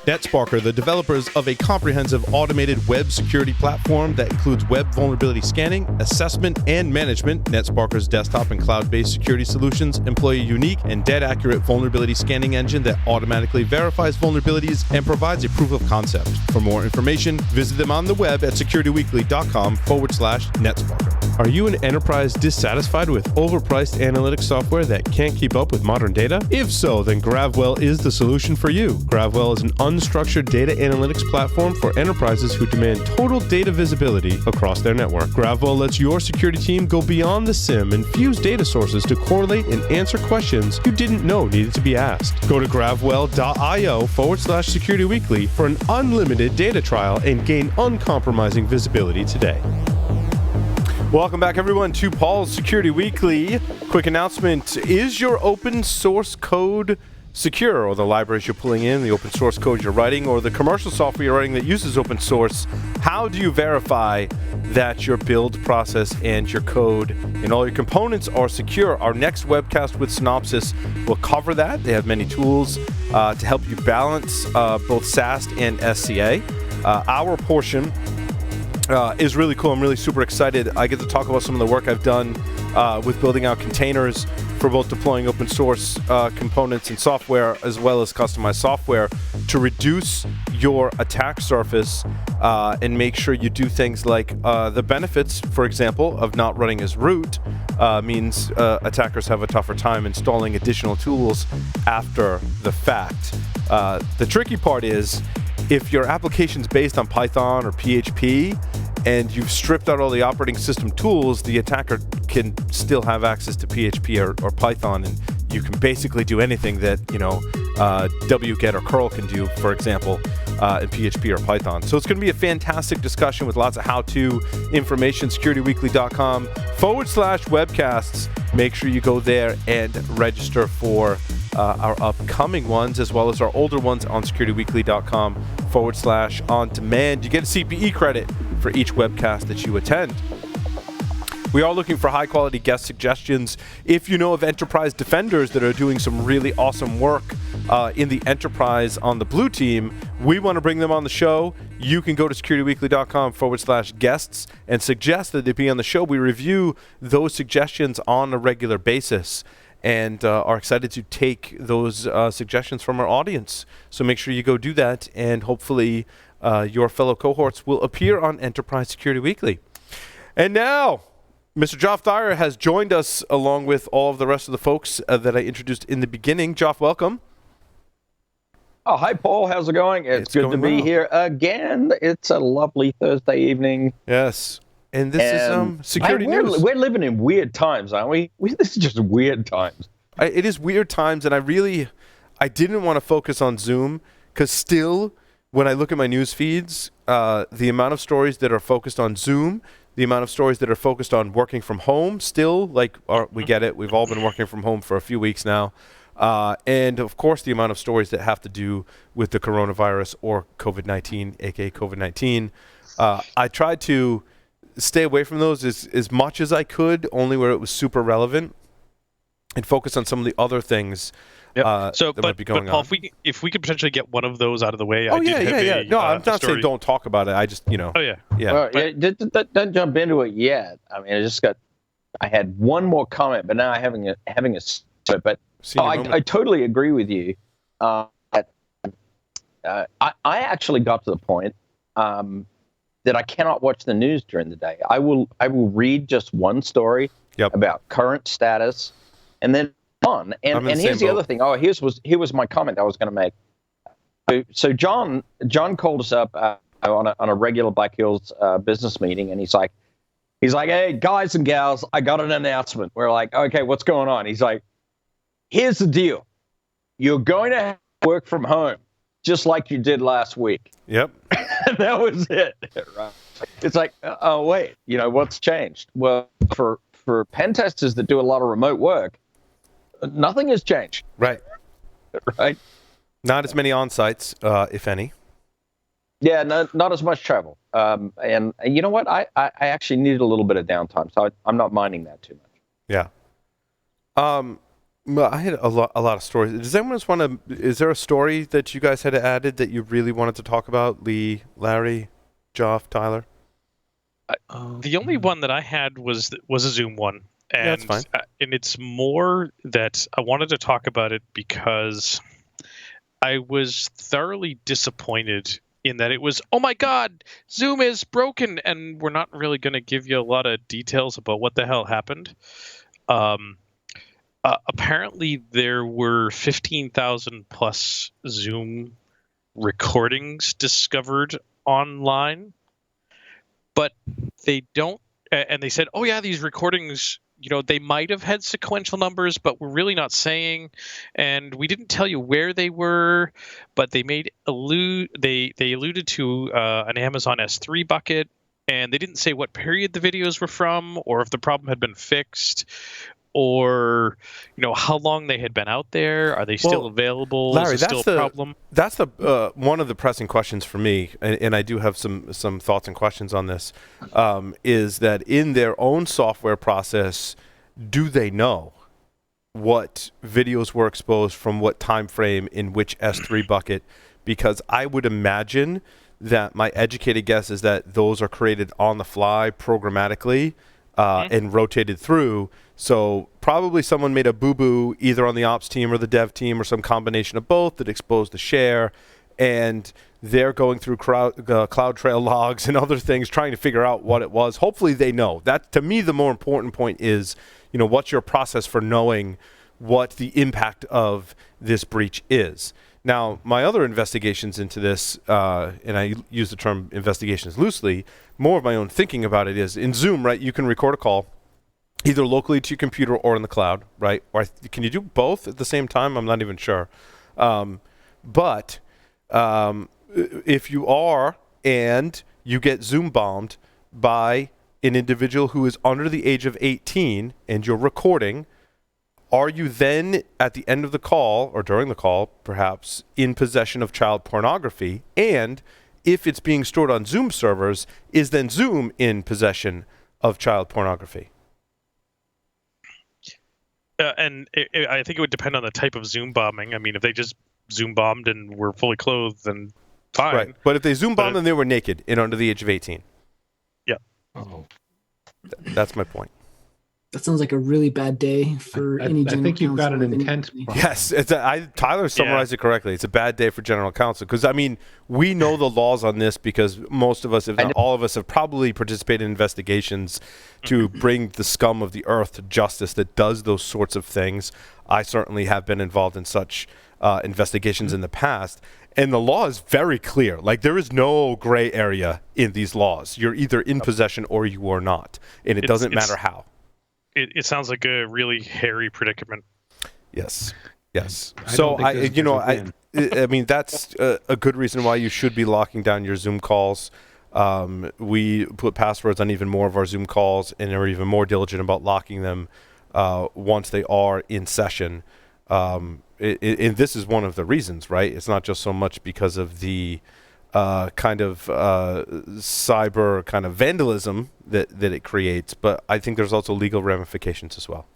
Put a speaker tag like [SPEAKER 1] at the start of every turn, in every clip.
[SPEAKER 1] NetSparker, the developers of a comprehensive automated web security platform that includes web vulnerability scanning, assessment, and management. NetSparker's desktop and cloud-based security solutions employ a unique and dead-accurate vulnerability scanning engine that automatically verifies vulnerabilities and provides a proof of concept. For more information, visit them on the web at securityweekly.com/NetSparker. Are you an enterprise dissatisfied with overpriced analytics software that can't keep up with modern data? If so, then GravWell is the solution for you. GravWell is an unstructured data analytics platform for enterprises who demand total data visibility across their network. GravWell lets your security team go beyond the SIM and fuse data sources to correlate and answer questions you didn't know needed to be asked. Go to gravwell.io/securityweekly for an unlimited data trial and gain uncompromising visibility today. Welcome back, everyone, to Paul's Security Weekly. Quick announcement. Is your open source code secure, or the libraries you're pulling in, the open source code you're writing, or the commercial software you're writing that uses open source? How do you verify that your build process and your code and all your components are secure? Our next webcast with Synopsys will cover that. They have many tools to help you balance both SAST and SCA. Our portion is really cool. I'm really super excited. I get to talk about some of the work I've done with building out containers for both deploying open source components and software, as well as customized software, to reduce your attack surface and make sure you do things like the benefits, for example, of not running as root means attackers have a tougher time installing additional tools after the fact. The tricky part is, if your application's based on Python or PHP and you've stripped out all the operating system tools, the attacker can still have access to PHP or Python, and you can basically do anything that, wget or curl can do, for example, in PHP or Python. So it's going to be a fantastic discussion with lots of how-to information. securityweekly.com/webcasts. Make sure you go there and register for our upcoming ones, as well as our older ones on securityweekly.com/on-demand. You get a CPE credit for each webcast that you attend. We are looking for high-quality guest suggestions. If you know of enterprise defenders that are doing some really awesome work in the enterprise on the blue team, we want to bring them on the show. You can go to securityweekly.com/guests and suggest that they be on the show. We review those suggestions on a regular basis and are excited to take those suggestions from our audience. So make sure you go do that, and hopefully your fellow cohorts will appear on Enterprise Security Weekly. And now, Mr. Joff Dyer has joined us along with all of the rest of the folks that I introduced in the beginning. Joff, welcome.
[SPEAKER 2] Oh, hi, Paul. How's it going? It's good to be here again. It's a lovely Thursday evening.
[SPEAKER 1] Yes. And this is security news.
[SPEAKER 2] We're living in weird times, aren't we? This is just weird times.
[SPEAKER 1] It is weird times, and I didn't want to focus on Zoom, because still, when I look at my news feeds, the amount of stories that are focused on Zoom, the amount of stories that are focused on working from home still, we get it. We've all been working from home for a few weeks now. And, of course, the amount of stories that have to do with the coronavirus or COVID-19, a.k.a. COVID-19. I tried to stay away from those as much as I could, only where it was super relevant, and focus on some of the other things that might be going
[SPEAKER 3] Paul,
[SPEAKER 1] on.
[SPEAKER 3] If we could potentially get one of those out of the way.
[SPEAKER 1] No, I'm not saying don't talk about it. I just,
[SPEAKER 3] Oh, yeah.
[SPEAKER 2] Well, don't jump into it yet. I mean, I had one more comment, but now I'm having a but I totally agree with you. I actually got to the point that I cannot watch the news during the day. I will read just one story about current status, and then on. And here's the other thing. Here was my comment I was going to make. So John called us up on a regular Black Hills business meeting, and he's like, hey, guys and gals, I got an announcement. We're like, okay, what's going on? He's like, here's the deal. You're going to have to work from home, just like you did last week.
[SPEAKER 1] Yep.
[SPEAKER 2] That was it. Right. It's like, oh, wait, what's changed? Well, for pen testers that do a lot of remote work, nothing has changed.
[SPEAKER 1] Right.
[SPEAKER 2] Right.
[SPEAKER 1] Not as many on-sites, if any.
[SPEAKER 2] Yeah, not as much travel. And you know what? I actually needed a little bit of downtime, so I'm not minding that too much.
[SPEAKER 1] Yeah. Well, I had a lot of stories. Does anyone else want to? Is there a story that you guys had added that you really wanted to talk about? Lee, Larry, Joff, Tyler.
[SPEAKER 3] The only one that I had was a Zoom one, and
[SPEAKER 1] yeah, that's fine.
[SPEAKER 3] And it's more that I wanted to talk about it because I was thoroughly disappointed in that it was, oh my God, Zoom is broken, and we're not really going to give you a lot of details about what the hell happened. Apparently, there were 15,000 plus Zoom recordings discovered online, but they don't. And they said, "Oh yeah, these recordings, they might have had sequential numbers, but we're really not saying. And we didn't tell you where they were, but they alluded to an Amazon S3 bucket, and they didn't say what period the videos were from, or if the problem had been fixed." Or, how long they had been out there. Are they still available?
[SPEAKER 1] Larry,
[SPEAKER 3] Is it still a problem?
[SPEAKER 1] That's the one of the pressing questions for me, and I do have some thoughts and questions on this, is that in their own software process, do they know what videos were exposed from what time frame in which S3 bucket? Because I would imagine that my educated guess is that those are created on the fly programmatically and rotated through. So probably someone made a boo-boo either on the ops team or the dev team or some combination of both that exposed the share, and they're going through CloudTrail logs and other things trying to figure out what it was. Hopefully they know. That, to me, the more important point is, what's your process for knowing what the impact of this breach is? Now, my other investigations into this, and I use the term investigations loosely, more of my own thinking about it is, in Zoom, right, you can record a call either locally to your computer or in the cloud, right? Or can you do both at the same time? I'm not even sure. But if you are and you get Zoom bombed by an individual who is under the age of 18 and you're recording, are you then at the end of the call or during the call, perhaps, in possession of child pornography? And if it's being stored on Zoom servers, is then Zoom in possession of child pornography?
[SPEAKER 3] And I think it would depend on the type of Zoom bombing. I mean, if they just Zoom bombed and were fully clothed, then fine.
[SPEAKER 1] Right. But if they Zoom bombed and they were naked and under the age of 18.
[SPEAKER 3] Yeah.
[SPEAKER 4] Oh.
[SPEAKER 1] That's my point.
[SPEAKER 5] That sounds like a really bad day for any general counsel.
[SPEAKER 4] I think you've got an intent problem.
[SPEAKER 1] Yes, Tyler summarized it correctly. It's a bad day for general counsel because, I mean, we know the laws on this because most of us, if not all of us, have probably participated in investigations to bring the scum of the earth to justice that does those sorts of things. I certainly have been involved in such investigations in the past. And the law is very clear. Like, there is no gray area in these laws. You're either in possession or you are not. And it doesn't matter how.
[SPEAKER 3] It sounds like a really hairy predicament.
[SPEAKER 1] Yes. So I mean, that's a good reason why you should be locking down your Zoom calls. We put passwords on even more of our Zoom calls and are even more diligent about locking them once they are in session. And this is one of the reasons, right? It's not just so much because of the kind of cyber kind of vandalism that it creates, but I think there's also legal ramifications as well.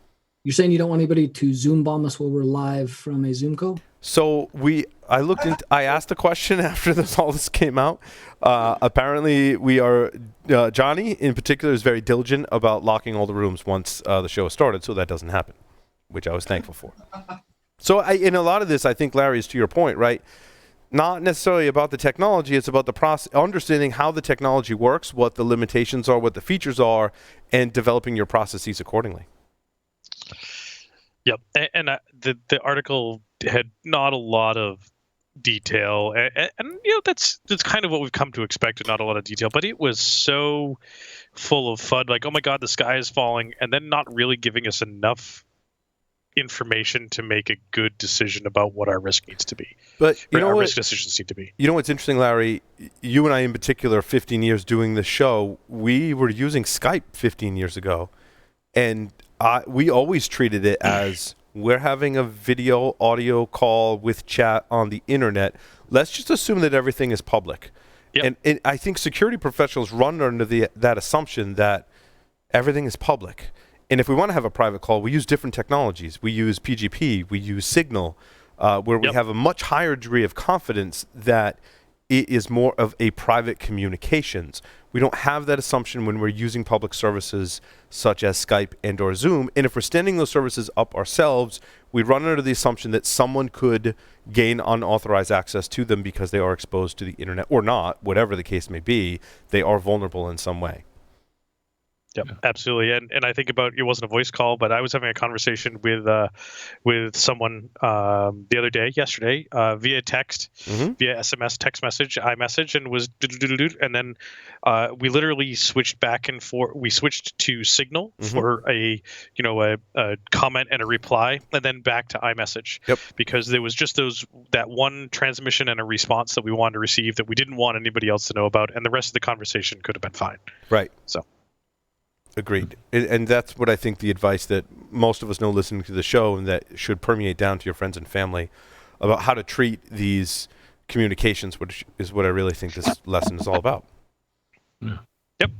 [SPEAKER 5] You're saying you don't want anybody to Zoom bomb us while we're live from a Zoom call?
[SPEAKER 1] So I asked the question after all this came out. Apparently we are, Johnny in particular is very diligent about locking all the rooms once the show started, so that doesn't happen, which I was thankful for. So in a lot of this, I think, Larry, is to your point, right? Not necessarily about the technology, it's about the process, understanding how the technology works, what the limitations are, what the features are, and developing your processes accordingly.
[SPEAKER 3] Yep, and the article had not a lot of detail, and that's kind of what we've come to expect, not a lot of detail, but it was so full of FUD, like, oh my God, the sky is falling, and then not really giving us enough information to make a good decision about what our risk needs to be.
[SPEAKER 1] But
[SPEAKER 3] our risk decisions need to be.
[SPEAKER 1] You know what's interesting, Larry? You and I in particular, 15 years doing this show, we were using Skype 15 years ago. And we always treated it as we're having a video audio call with chat on the internet. Let's just assume that everything is public. Yep. And I think security professionals run under that assumption that everything is public. And if we want to have a private call, we use different technologies. We use PGP, we use Signal, where we have a much higher degree of confidence that it is more of a private communications. We don't have that assumption when we're using public services such as Skype and or Zoom. And if we're standing those services up ourselves, we run under the assumption that someone could gain unauthorized access to them because they are exposed to the internet or not, whatever the case may be. They are vulnerable in some way.
[SPEAKER 3] Yep, absolutely. And I think about, it wasn't a voice call, but I was having a conversation with someone the other day, yesterday, via text, via SMS, text message, iMessage, and was and then we literally switched back and forth. We switched to Signal for a comment and a reply, and then back to iMessage.
[SPEAKER 1] Yep.
[SPEAKER 3] Because there was just that one transmission and a response that we wanted to receive that we didn't want anybody else to know about, and the rest of the conversation could have been fine.
[SPEAKER 1] Right.
[SPEAKER 3] So.
[SPEAKER 1] Agreed. And that's what I think the advice that most of us know listening to the show, and that should permeate down to your friends and family about how to treat these communications, which is what I really think this lesson is all about.
[SPEAKER 4] Yeah.
[SPEAKER 1] Yep.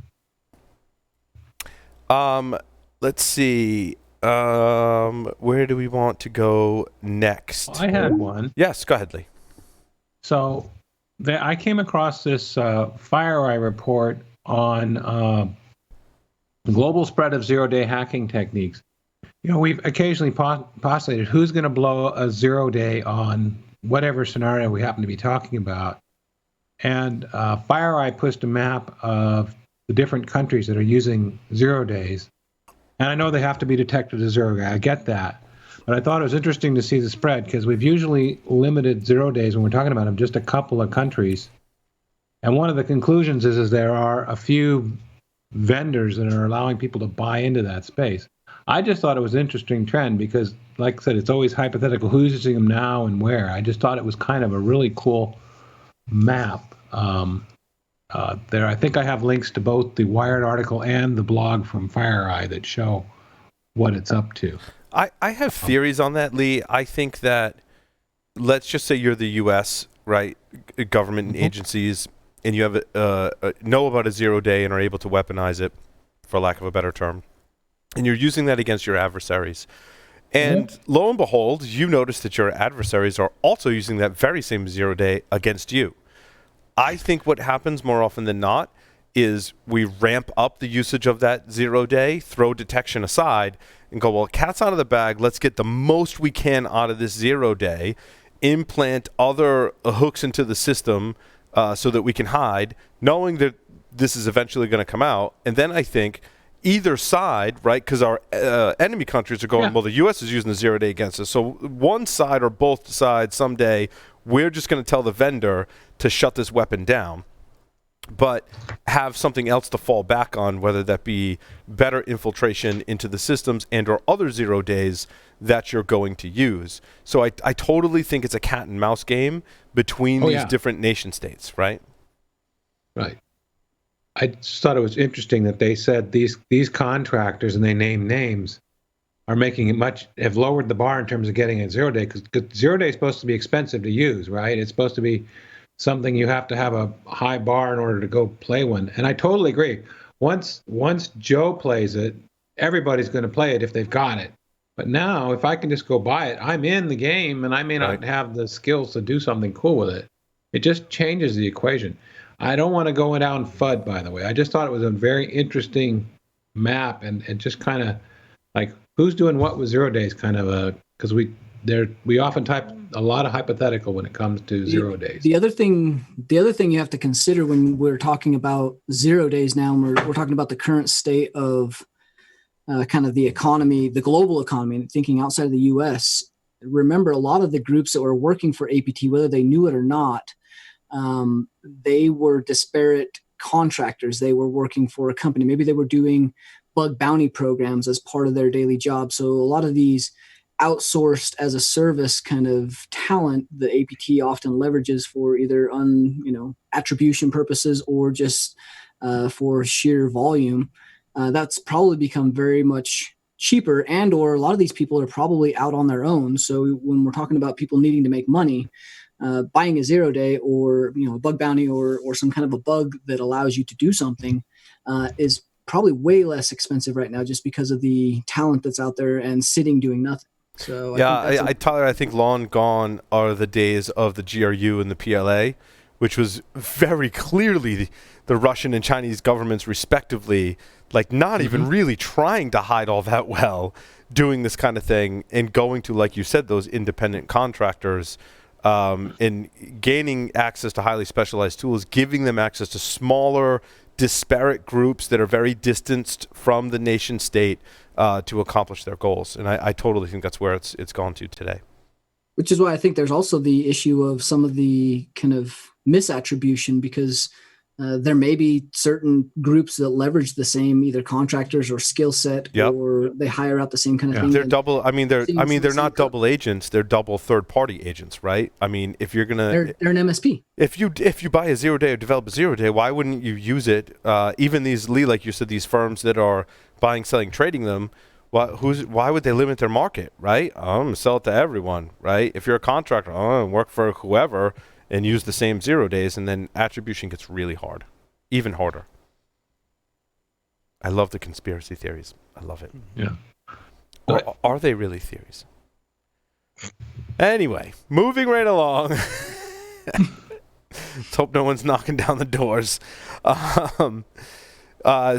[SPEAKER 1] Let's see. Where do we want to go next?
[SPEAKER 4] I had one.
[SPEAKER 1] Yes, go ahead, Lee.
[SPEAKER 4] So I came across this FireEye report on global spread of zero-day hacking techniques. We've occasionally postulated who's going to blow a zero-day on whatever scenario we happen to be talking about. And FireEye pushed a map of the different countries that are using zero days. And I know they have to be detected as zero day. I get that. But I thought it was interesting to see the spread, because we've usually limited zero days when we're talking about them, just a couple of countries. And one of the conclusions is there are a few vendors that are allowing people to buy into that space. I just thought it was an interesting trend because, like I said, it's always hypothetical who's using them now and where. I just thought it was kind of a really cool map there. I think I have links to both the Wired article and the blog from FireEye that show what it's up to.
[SPEAKER 1] I have theories on that, Lee. I think that, let's just say you're the U.S., right, government and agencies, and you have know about a zero day and are able to weaponize it, for lack of a better term, and you're using that against your adversaries. And lo and behold, you notice that your adversaries are also using that very same zero day against you. I think what happens more often than not is we ramp up the usage of that zero day, throw detection aside, and go, well, cat's out of the bag. Let's get the most we can out of this zero day, implant other hooks into the system so that we can hide, knowing that this is eventually going to come out. And then I think either side, right, because our enemy countries are going, well, the U.S. is using the zero day against us. So one side or both sides someday, we're just going to tell the vendor to shut this weapon down, but have something else to fall back on, whether that be better infiltration into the systems and or other zero days that you're going to use. So I totally think it's a cat and mouse game between these different nation states, right?
[SPEAKER 4] Right. I just thought it was interesting that they said these contractors, and they name names, are making it have lowered the bar in terms of getting a zero day, because zero day is supposed to be expensive to use, right? It's supposed to be something you have to have a high bar in order to go play one. And I totally agree. Once Joe plays it, everybody's going to play it if they've got it. But now, if I can just go buy it, I'm in the game, and I may not have the skills to do something cool with it. It just changes the equation. I don't want to go down FUD, by the way. I just thought it was a very interesting map, and just kind of like who's doing what with zero days, kind of because we often type a lot of hypothetical when it comes to zero days.
[SPEAKER 5] The other thing you have to consider when we're talking about zero days now, and we're talking about the current state of kind of the economy, the global economy, thinking outside of the U.S. Remember, a lot of the groups that were working for APT, whether they knew it or not, they were disparate contractors. They were working for a company. Maybe they were doing bug bounty programs as part of their daily job. So a lot of these outsourced as a service kind of talent that APT often leverages for either attribution purposes or just for sheer volume. That's probably become very much cheaper, and or a lot of these people are probably out on their own. So when we're talking about people needing to make money, buying a zero day or a bug bounty or some kind of a bug that allows you to do something is probably way less expensive right now just because of the talent that's out there and sitting doing nothing. So
[SPEAKER 1] Tyler, I think long gone are the days of the GRU and the PLA, which was very clearly the Russian and Chinese governments respectively, like not even really trying to hide all that well, doing this kind of thing and going to, like you said, those independent contractors and gaining access to highly specialized tools, giving them access to smaller, disparate groups that are very distanced from the nation state to accomplish their goals. And I totally think that's where it's gone to today.
[SPEAKER 5] Which is why I think there's also the issue of some of the kind of misattribution, because there may be certain groups that leverage the same either contractors or skill set, or they hire out the same kind of thing.
[SPEAKER 1] They're double. They're not double agents. They're double third-party agents, right? I mean, if you're gonna,
[SPEAKER 5] they're an MSP. If
[SPEAKER 1] you buy a 0 day or develop a 0 day, why wouldn't you use it? Even these, Lee, like you said, these firms that are buying, selling, trading them. Why would they limit their market, right? I'm going to sell it to everyone, right? If you're a contractor, I'm going to work for whoever and use the same 0 days, and then attribution gets really hard, even harder. I love the conspiracy theories. I love it.
[SPEAKER 4] Yeah.
[SPEAKER 1] Or are they really theories? Anyway, moving right along. Let's hope no one's knocking down the doors.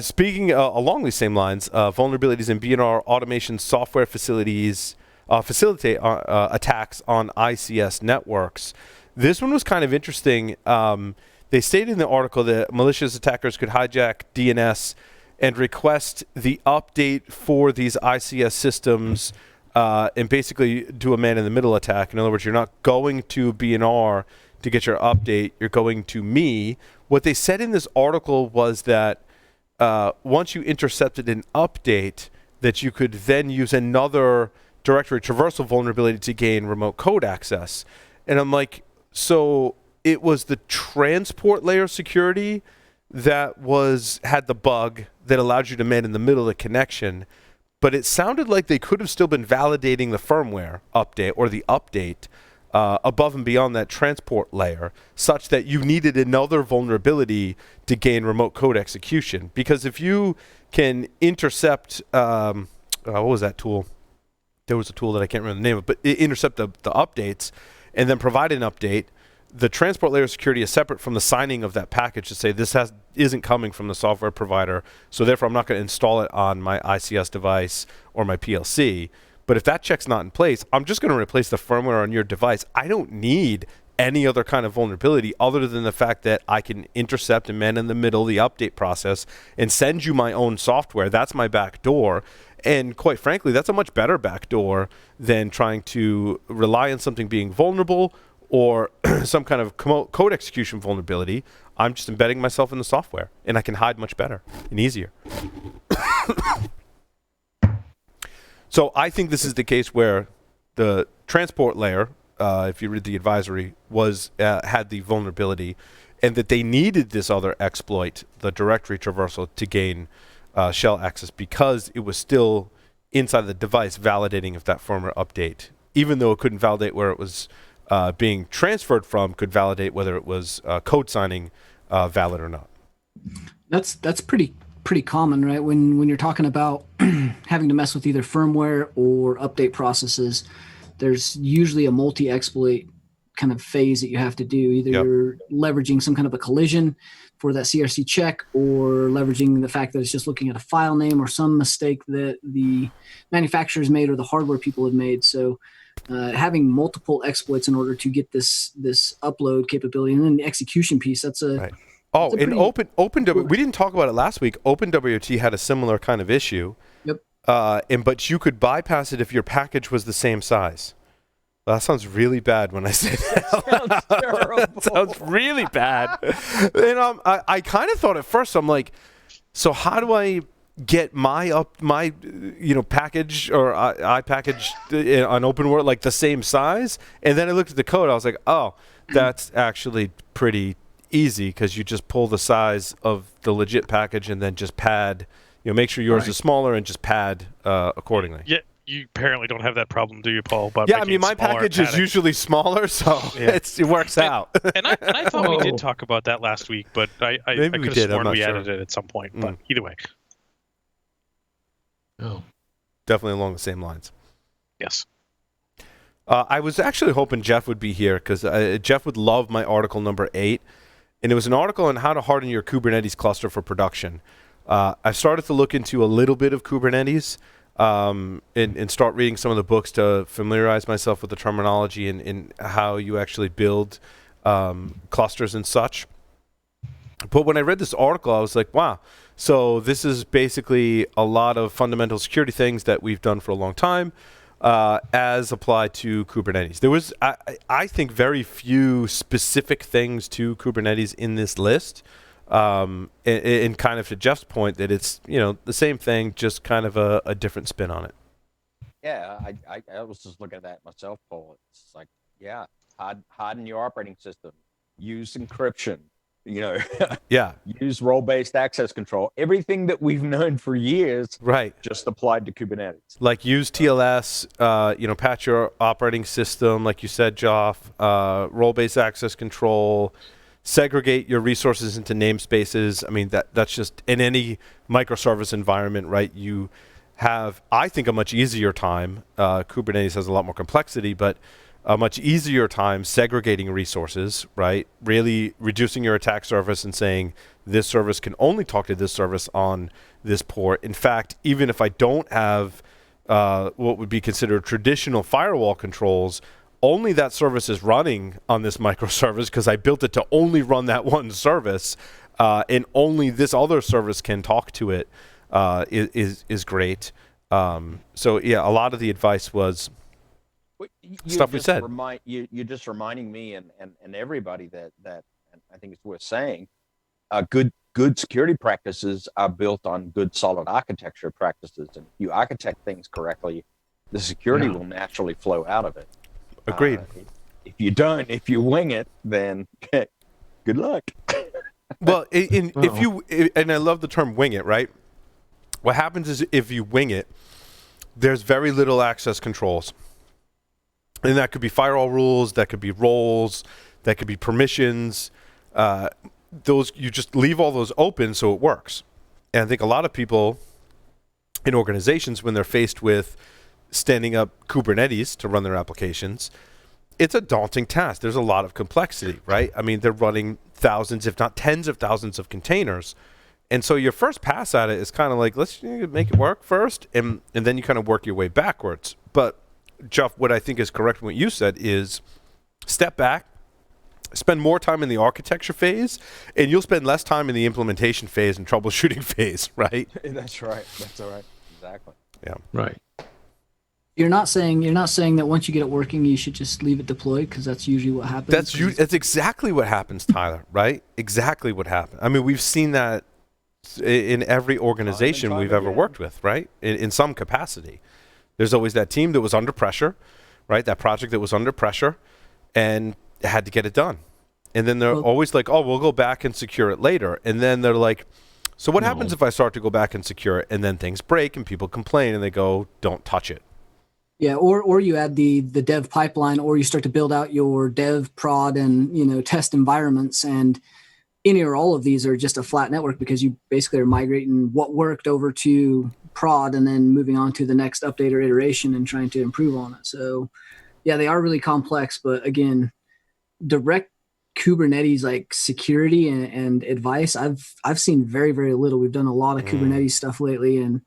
[SPEAKER 1] Speaking along these same lines, vulnerabilities in BNR automation software facilitate attacks on ICS networks. This one was kind of interesting. They stated in the article that malicious attackers could hijack DNS and request the update for these ICS systems and basically do a man-in-the-middle attack. In other words, you're not going to BNR to get your update. You're going to me. What they said in this article was that once you intercepted an update, that you could then use another directory traversal vulnerability to gain remote code access. And I'm like, so it was the transport layer security that had the bug that allowed you to man in the middle of the connection, but it sounded like they could have still been validating the firmware update or the update above and beyond that transport layer, such that you needed another vulnerability to gain remote code execution. Because if you can intercept, what was that tool? There was a tool that I can't remember the name of, but intercept the updates and then provide an update. The transport layer security is separate from the signing of that package to say this isn't coming from the software provider, so therefore I'm not going to install it on my ICS device or my PLC. But if that check's not in place, I'm just going to replace the firmware on your device. I don't need any other kind of vulnerability other than the fact that I can intercept and man in the middle the update process and send you my own software. That's my back door. And quite frankly, that's a much better back door than trying to rely on something being vulnerable or some kind of code execution vulnerability. I'm just embedding myself in the software, and I can hide much better and easier. So I think this is the case where the transport layer, if you read the advisory, had the vulnerability, and that they needed this other exploit, the directory traversal, to gain shell access because it was still inside the device validating if that firmware update, even though it couldn't validate where it was being transferred from, could validate whether it was code signing valid or not.
[SPEAKER 5] That's pretty common, right? When you're talking about having to mess with either firmware or update processes, there's usually a multi-exploit kind of phase that you have to do. Either you're leveraging some kind of a collision for that CRC check, or leveraging the fact that it's just looking at a file name or some mistake that the manufacturer's made or the hardware people have made. So having multiple exploits in order to get this upload capability, and then the execution piece, that's a...
[SPEAKER 1] Right. Oh, and OpenWT, we didn't talk about it last week. OpenWT had a similar kind of issue.
[SPEAKER 5] Yep.
[SPEAKER 1] But you could bypass it if your package was the same size. That sounds really bad when I say that.
[SPEAKER 5] Sounds terrible.
[SPEAKER 1] That sounds really bad. And I kind of thought at first, I'm like, so how do I get my package or I package on OpenWrt like the same size? And then I looked at the code. I was like, oh, that's actually pretty easy, because you just pull the size of the legit package and then just pad, make sure yours is smaller and just pad accordingly.
[SPEAKER 3] Yeah, you apparently don't have that problem, do you, Paul?
[SPEAKER 1] Yeah, I mean, my package is usually smaller, so it works out.
[SPEAKER 3] And I thought we did talk about that last week, but I could have sworn we added it at some point. But either way.
[SPEAKER 4] Oh.
[SPEAKER 1] Definitely along the same lines.
[SPEAKER 3] Yes.
[SPEAKER 1] I was actually hoping Jeff would be here because Jeff would love my article number 8. And it was an article on how to harden your Kubernetes cluster for production. I started to look into a little bit of Kubernetes and start reading some of the books to familiarize myself with the terminology and how you actually build clusters and such. But when I read this article, I was like, wow. So this is basically a lot of fundamental security things that we've done for a long time as applied to Kubernetes. There was, I think, very few specific things to Kubernetes in this list. And kind of to Jeff's point that it's, the same thing, just kind of a different spin on it.
[SPEAKER 2] Yeah, I was just looking at that myself, Paul. It's like, yeah, harden your operating system, use encryption,
[SPEAKER 1] yeah,
[SPEAKER 2] use role-based access control. Everything that we've known for years,
[SPEAKER 1] right,
[SPEAKER 2] just applied to Kubernetes.
[SPEAKER 1] Like use TLS, patch your operating system, like you said, Joff, role-based access control, segregate your resources into namespaces. I mean, that's just in any microservice environment, right? You have, I think, a much easier time. Kubernetes has a lot more complexity, but a much easier time segregating resources, right? Really reducing your attack surface and saying this service can only talk to this service on this port. In fact, even if I don't have what would be considered traditional firewall controls, only that service is running on this microservice because I built it to only run that one service, and only this other service can talk to it is great. So yeah, a lot of the advice was stuff we said.
[SPEAKER 2] You're just reminding me and everybody that and I think it's worth saying, good security practices are built on good solid architecture practices, and if you architect things correctly, the security will naturally flow out of it.
[SPEAKER 1] Agreed.
[SPEAKER 2] If you don't, if you wing it, then good luck.
[SPEAKER 1] Well, and I love the term wing it, right? What happens is if you wing it, there's very little access controls. And that could be firewall rules, that could be roles, that could be permissions. Those, you just leave all those open so it works. And I think a lot of people in organizations, when they're faced with standing up Kubernetes to run their applications, it's a daunting task. There's a lot of complexity, right? I mean, they're running thousands, if not tens of thousands of containers. And so your first pass at it is kind of like, let's make it work first, and then you kind of work your way backwards. But Jeff, what I think is correct in what you said is step back, spend more time in the architecture phase, and you'll spend less time in the implementation phase and troubleshooting phase, right?
[SPEAKER 2] That's right. That's all right. Exactly.
[SPEAKER 1] Yeah.
[SPEAKER 4] Right.
[SPEAKER 5] You're not saying that once you get it working, you should just leave it deployed, because that's usually what happens.
[SPEAKER 1] That's exactly what happens, Tyler, right? Exactly what happened. I mean, we've seen that in every organization we've ever worked with, right? In some capacity. There's always that team that was under pressure, right? That project that was under pressure and had to get it done. And then they're always like, oh, we'll go back and secure it later. And then they're like, so what happens if I start to go back and secure it, and then things break and people complain and they go, don't touch it?
[SPEAKER 5] Yeah, or you add the dev pipeline, or you start to build out your dev, prod, and test environments, and any or all of these are just a flat network because you basically are migrating what worked over to prod and then moving on to the next update or iteration and trying to improve on it. So yeah, they are really complex, but again, direct Kubernetes like security and advice, I've seen very, very little. We've done a lot of Kubernetes stuff lately, and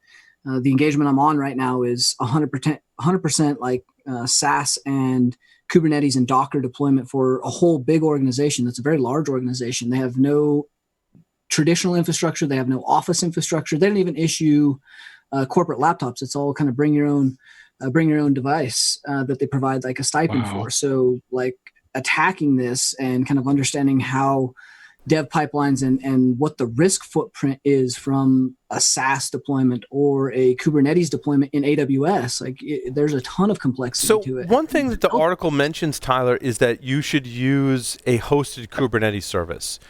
[SPEAKER 5] the engagement I'm on right now is 100% like SaaS and Kubernetes and Docker deployment for a whole big organization. That's a very large organization. They have no traditional infrastructure. They have no office infrastructure. They don't even issue corporate laptops. It's all kind of bring your own device that they provide like a stipend for. So like attacking this and kind of understanding how dev pipelines and what the risk footprint is from a SaaS deployment or a Kubernetes deployment in AWS. Like there's a ton of complexity to it.
[SPEAKER 1] One thing that the article mentions, Tyler, is that you should use a hosted Kubernetes service.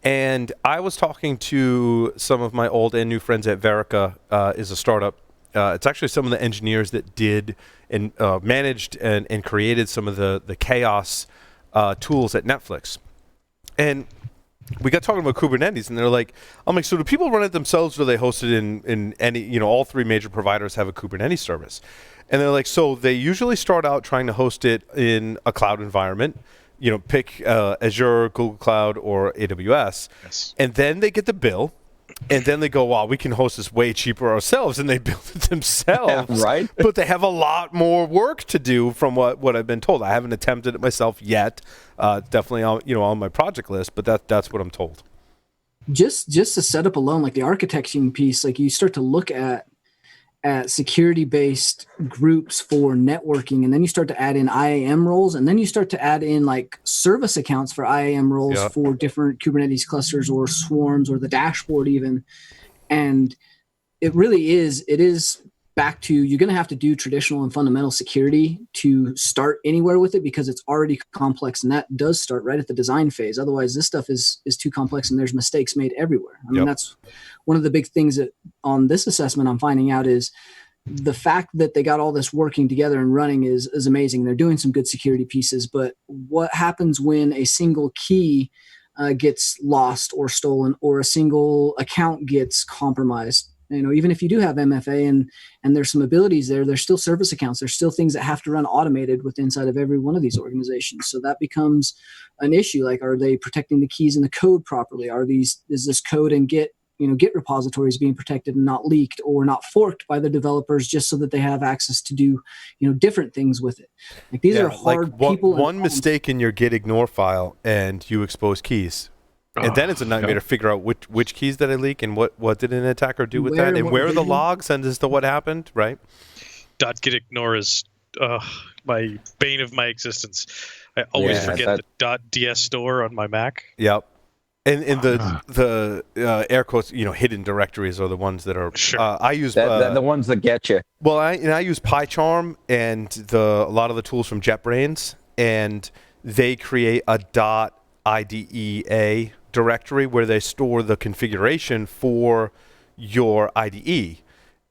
[SPEAKER 1] And I was talking to some of my old and new friends at Verica, is a startup. It's actually some of the engineers that did and managed and created some of the chaos tools at Netflix. And we got talking about Kubernetes, and they're like, I'm like, so do people run it themselves, or do they host it in any, all three major providers have a Kubernetes service? And they're like, so they usually start out trying to host it in a cloud environment, pick Azure, Google Cloud, or AWS.
[SPEAKER 3] Yes.
[SPEAKER 1] And then they get the bill, and then they go, wow, we can host this way cheaper ourselves, and they build it themselves.
[SPEAKER 2] Yeah, right.
[SPEAKER 1] But they have a lot more work to do from what I've been told. I haven't attempted it myself yet. Definitely on my project list, but that's what I'm told.
[SPEAKER 5] Just the setup alone, like the architecting piece, like you start to look at security-based groups for networking, and then you start to add in IAM roles, and then you start to add in like service accounts for IAM roles for different Kubernetes clusters or swarms or the dashboard even. And it is back to, you're going to have to do traditional and fundamental security to start anywhere with it, because it's already complex, and that does start right at the design phase. Otherwise, this stuff is too complex, and there's mistakes made everywhere. I mean, that's one of the big things that on this assessment I'm finding out is the fact that they got all this working together and running is amazing. They're doing some good security pieces, but what happens when a single key gets lost or stolen, or a single account gets compromised? Even if you do have MFA and there's some abilities there's still service accounts. There's still things that have to run automated with inside of every one of these organizations. So that becomes an issue. Like, are they protecting the keys in the code properly? Is this code and Git repositories being protected and not leaked or not forked by the developers just so that they have access to do, different things with it? Like, these are hard people.
[SPEAKER 1] One mistake in your git ignore file and you expose keys. And then it's a nightmare to figure out which keys did I leak and what did an attacker do with that, and where are the logs and as to what happened, right?
[SPEAKER 3] .gitignore is my bane of my existence. I always forget the .ds store on my Mac.
[SPEAKER 1] Yep. And the air quotes, hidden directories are the ones that are.
[SPEAKER 3] Sure.
[SPEAKER 1] I use
[SPEAKER 2] the ones that get you.
[SPEAKER 1] Well, I use PyCharm and a lot of the tools from JetBrains, and they create a .idea directory where they store the configuration for your IDE.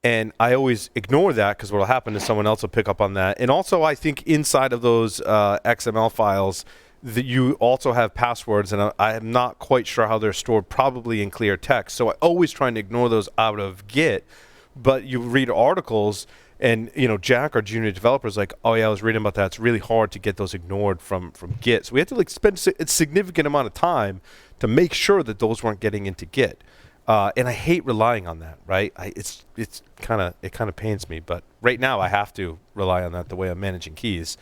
[SPEAKER 1] And I always ignore that, because what will happen is someone else will pick up on that. And also, I think inside of those XML files, that you also have passwords, and I am not quite sure how they're stored, probably in clear text. So I always try and ignore those out of Git. But you read articles, and Jack, our junior developer, is like, oh yeah, I was reading about that. It's really hard to get those ignored from Git. So we had to spend a significant amount of time to make sure that those weren't getting into Git. And I hate relying on that, right? It kind of pains me, but right now I have to rely on that. The way I'm managing keys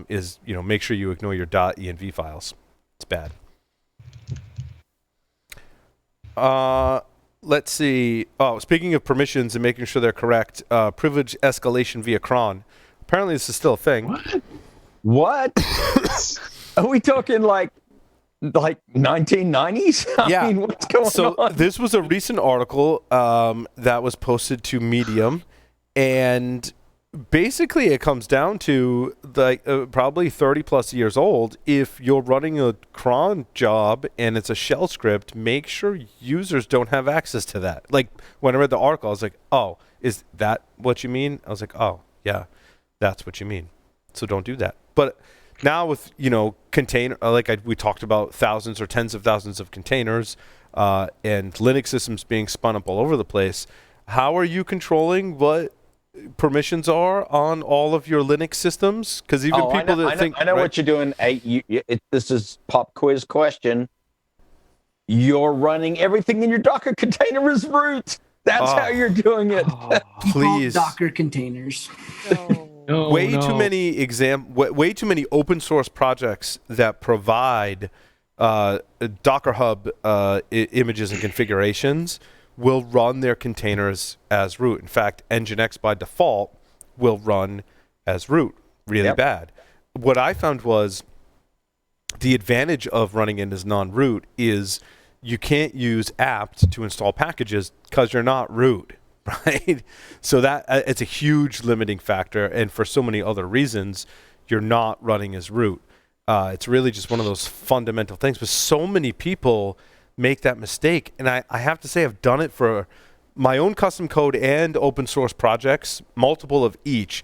[SPEAKER 1] is make sure you ignore your .env files. It's bad. Let's see. Oh, speaking of permissions and making sure they're correct, privilege escalation via Cron. Apparently, this is still a thing.
[SPEAKER 2] What? Are we talking like 1990s? I mean, what's going on?
[SPEAKER 1] So this was a recent article that was posted to Medium, and basically it comes down to probably 30 plus years old. If you're running a cron job and it's a shell script, make sure users don't have access to that. Like, when I read the article, I was like, oh, is that what you mean? I was like, oh yeah, that's what you mean. So don't do that. But now with container, we talked about thousands or tens of thousands of containers and Linux systems being spun up all over the place, how are you controlling what permissions are on all of your Linux systems? Because even people that think...
[SPEAKER 2] I know what you're doing. This is pop quiz question. You're running everything in your Docker container as root. That's how you're doing it.
[SPEAKER 1] Please.
[SPEAKER 5] Docker containers.
[SPEAKER 1] Way too many open source projects that provide Docker Hub images and configurations will run their containers as root. In fact, Nginx by default will run as root really bad. What I found was the advantage of running it as non-root is you can't use apt to install packages because you're not root. Right, so that it's a huge limiting factor, and for so many other reasons, you're not running as root. It's really just one of those fundamental things. But so many people make that mistake, and I have to say I've done it for my own custom code and open source projects, multiple of each.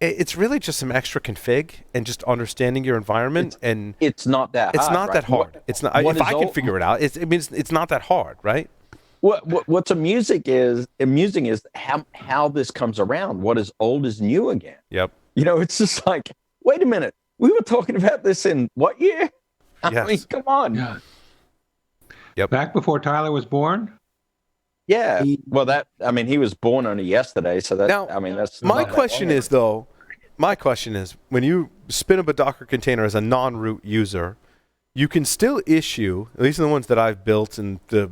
[SPEAKER 1] it's really just some extra config and just understanding your environment.
[SPEAKER 2] It's not that hard.
[SPEAKER 1] It's not
[SPEAKER 2] right?
[SPEAKER 1] that hard. It's not. If I can figure it out, it means it's not that hard, right?
[SPEAKER 2] What's amusing is how this comes around. What is old is new again.
[SPEAKER 1] Yep.
[SPEAKER 2] It's just like, wait a minute, we were talking about this in what year?
[SPEAKER 1] Yes.
[SPEAKER 2] I mean, come on.
[SPEAKER 4] Yeah.
[SPEAKER 1] Yep.
[SPEAKER 4] Back before Tyler was born?
[SPEAKER 2] Yeah. Well, he was born only yesterday, so that,
[SPEAKER 1] now,
[SPEAKER 2] that's
[SPEAKER 1] my question is, though, when you spin up a Docker container as a non-root user, you can still issue, at least in the ones that I've built and the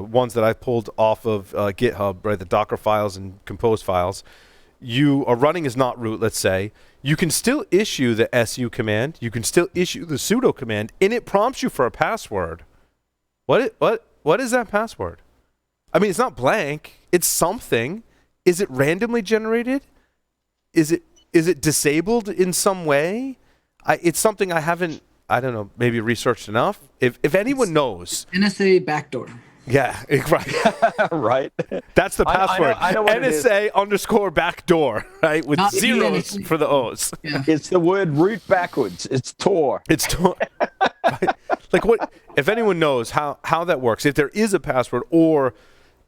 [SPEAKER 1] ones that I've pulled off of GitHub, right, the Docker files and Compose files, you are running as not root, let's say. You can still issue the su command. You can still issue the sudo command, and it prompts you for a password. What is that password? I mean, it's not blank. It's something. Is it randomly generated? Is it disabled in some way? It's something I haven't, I don't know, maybe researched enough. If anyone knows.
[SPEAKER 5] NSA backdoor.
[SPEAKER 1] Yeah, right.
[SPEAKER 2] Right.
[SPEAKER 1] That's the password.
[SPEAKER 2] I know what
[SPEAKER 1] NSA_backdoor, right? With
[SPEAKER 5] Not
[SPEAKER 1] zeros
[SPEAKER 5] NSA.
[SPEAKER 1] for the O's.
[SPEAKER 5] Yeah.
[SPEAKER 2] It's the word root backwards. It's Tor.
[SPEAKER 1] It's right? Like what? If anyone knows how that works, if there is a password, or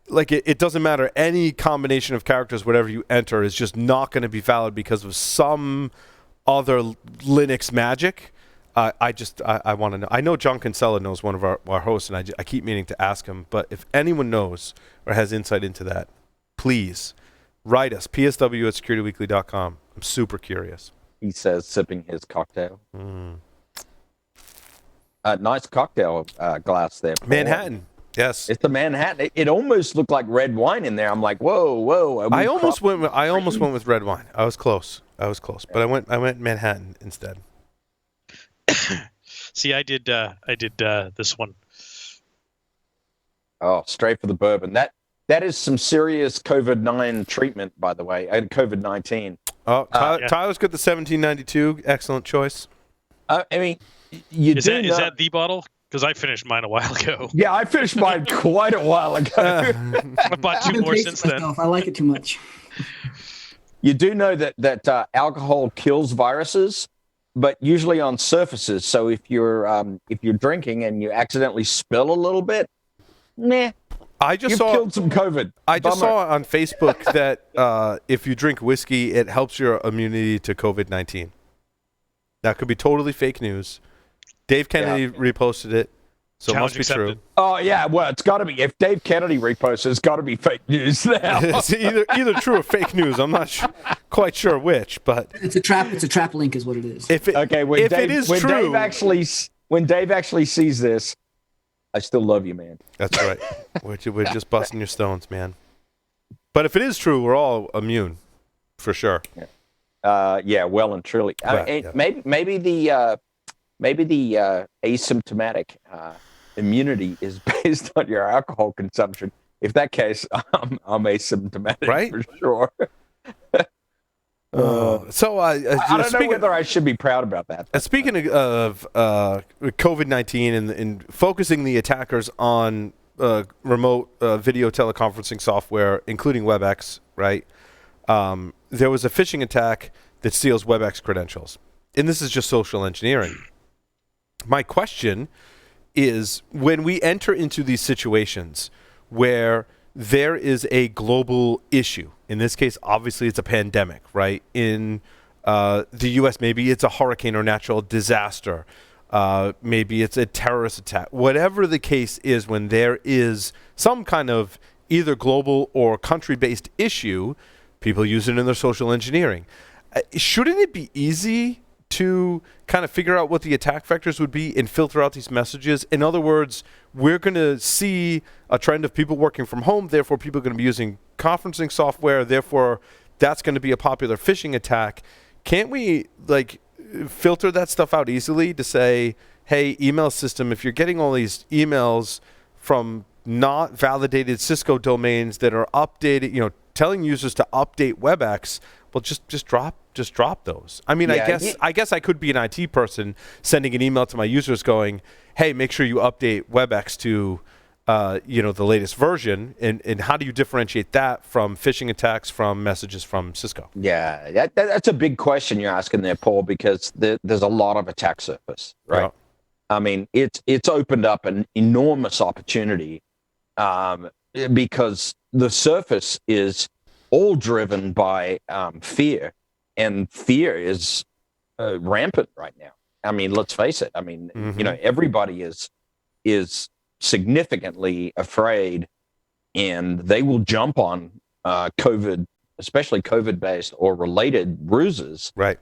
[SPEAKER 1] like it doesn't matter, any combination of characters, whatever you enter, is just not going to be valid because of some other Linux magic. I want to know. I know John Kinsella knows, one of our hosts, and I keep meaning to ask him. But if anyone knows or has insight into that, please write us, psw@securityweekly.com. I'm super curious.
[SPEAKER 2] He says, sipping his cocktail. Nice cocktail glass there, Paul.
[SPEAKER 1] Manhattan. Yes.
[SPEAKER 2] It's the Manhattan. It almost looked like red wine in there. I'm like, whoa.
[SPEAKER 1] I almost went with red wine. I was close. But I went Manhattan instead.
[SPEAKER 3] See, I did this one.
[SPEAKER 2] Oh, straight for the bourbon. That is some serious COVID-19 treatment, by the way. COVID-19.
[SPEAKER 1] Oh, Tyler's got the 1792. Excellent choice.
[SPEAKER 2] I mean, is
[SPEAKER 3] that the bottle? Because I finished mine a while ago.
[SPEAKER 2] Yeah, I finished mine quite a while ago.
[SPEAKER 3] I bought two more since then.
[SPEAKER 5] I like it too much.
[SPEAKER 2] You do know that alcohol kills viruses, but usually on surfaces. So if you're drinking and you accidentally spill a little bit, you've killed some COVID.
[SPEAKER 1] I just saw on Facebook that if you drink whiskey, it helps your immunity to COVID-19. That could be totally fake news. Dave Kennedy reposted it, so it must be
[SPEAKER 3] accepted.
[SPEAKER 1] true.
[SPEAKER 2] Oh yeah, well it's got to be. If Dave Kennedy reposted, it's got to be fake news now.
[SPEAKER 1] It's either true or fake news. I'm not quite sure which, but
[SPEAKER 5] it's a trap. It's a trap link, is what it is.
[SPEAKER 2] When Dave actually sees this, I still love you, man.
[SPEAKER 1] That's right. We're just busting your stones, man. But if it is true, we're all immune, for sure.
[SPEAKER 2] Yeah, well and truly. Maybe the asymptomatic immunity is based on your alcohol consumption. If that case, I'm asymptomatic, right? For sure. I don't know whether I should be proud about that.
[SPEAKER 1] Speaking of COVID-19 and focusing the attackers on remote video teleconferencing software, including Webex, right? There was a phishing attack that steals Webex credentials. And this is just social engineering. My question is, when we enter into these situations where there is a global issue, in this case, obviously it's a pandemic, right? In the U.S., maybe it's a hurricane or natural disaster. Maybe it's a terrorist attack. Whatever the case is, when there is some kind of either global or country-based issue, people use it in their social engineering. Shouldn't it be easy to kind of figure out what the attack vectors would be and filter out these messages? In other words, we're going to see a trend of people working from home, therefore people are going to be using conferencing software, therefore that's going to be a popular phishing attack. Can't we filter that stuff out easily to say, hey, email system, if you're getting all these emails from not validated Cisco domains that are updated, telling users to update WebEx, well, just drop those. I mean, I guess I could be an IT person sending an email to my users going, hey, make sure you update WebEx to the latest version, and how do you differentiate that from phishing attacks from messages from Cisco?
[SPEAKER 2] Yeah, that's a big question you're asking there, Paul, because there's a lot of attack surface, right?
[SPEAKER 1] Yeah.
[SPEAKER 2] I mean, it's opened up an enormous opportunity because the surface is all driven by fear, and fear is rampant right now. I mean, let's face it. I mean, everybody is significantly afraid, and they will jump on COVID, especially COVID-based or related ruses,
[SPEAKER 1] Right?